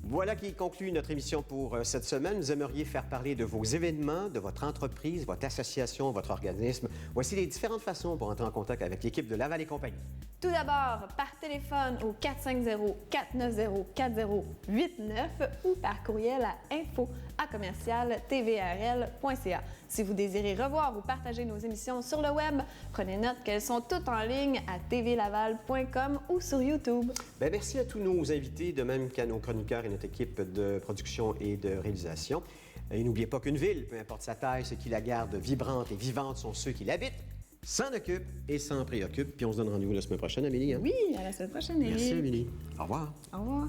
Voilà qui conclut notre émission pour cette semaine. Vous aimeriez faire parler de vos événements, de votre entreprise, votre association, votre organisme. Voici les différentes façons pour entrer en contact avec l'équipe de Laval et compagnie. Tout d'abord, par téléphone au 450-490-4089 ou par courriel à info@commercial-tvrl.ca. Si vous désirez revoir ou partager nos émissions sur le web, prenez note qu'elles sont toutes en ligne à tvlaval.com ou sur YouTube. Bien, merci à tous nos invités, de même qu'à nos chroniqueurs et notre équipe de production et de réalisation. Et n'oubliez pas qu'une ville, peu importe sa taille, ceux qui la gardent vibrante et vivante sont ceux qui l'habitent, s'en occupent et s'en préoccupent. Puis on se donne rendez-vous la semaine prochaine, Amélie. Hein? Oui, à la semaine prochaine, Élie. Merci, Amélie. Au revoir. Au revoir.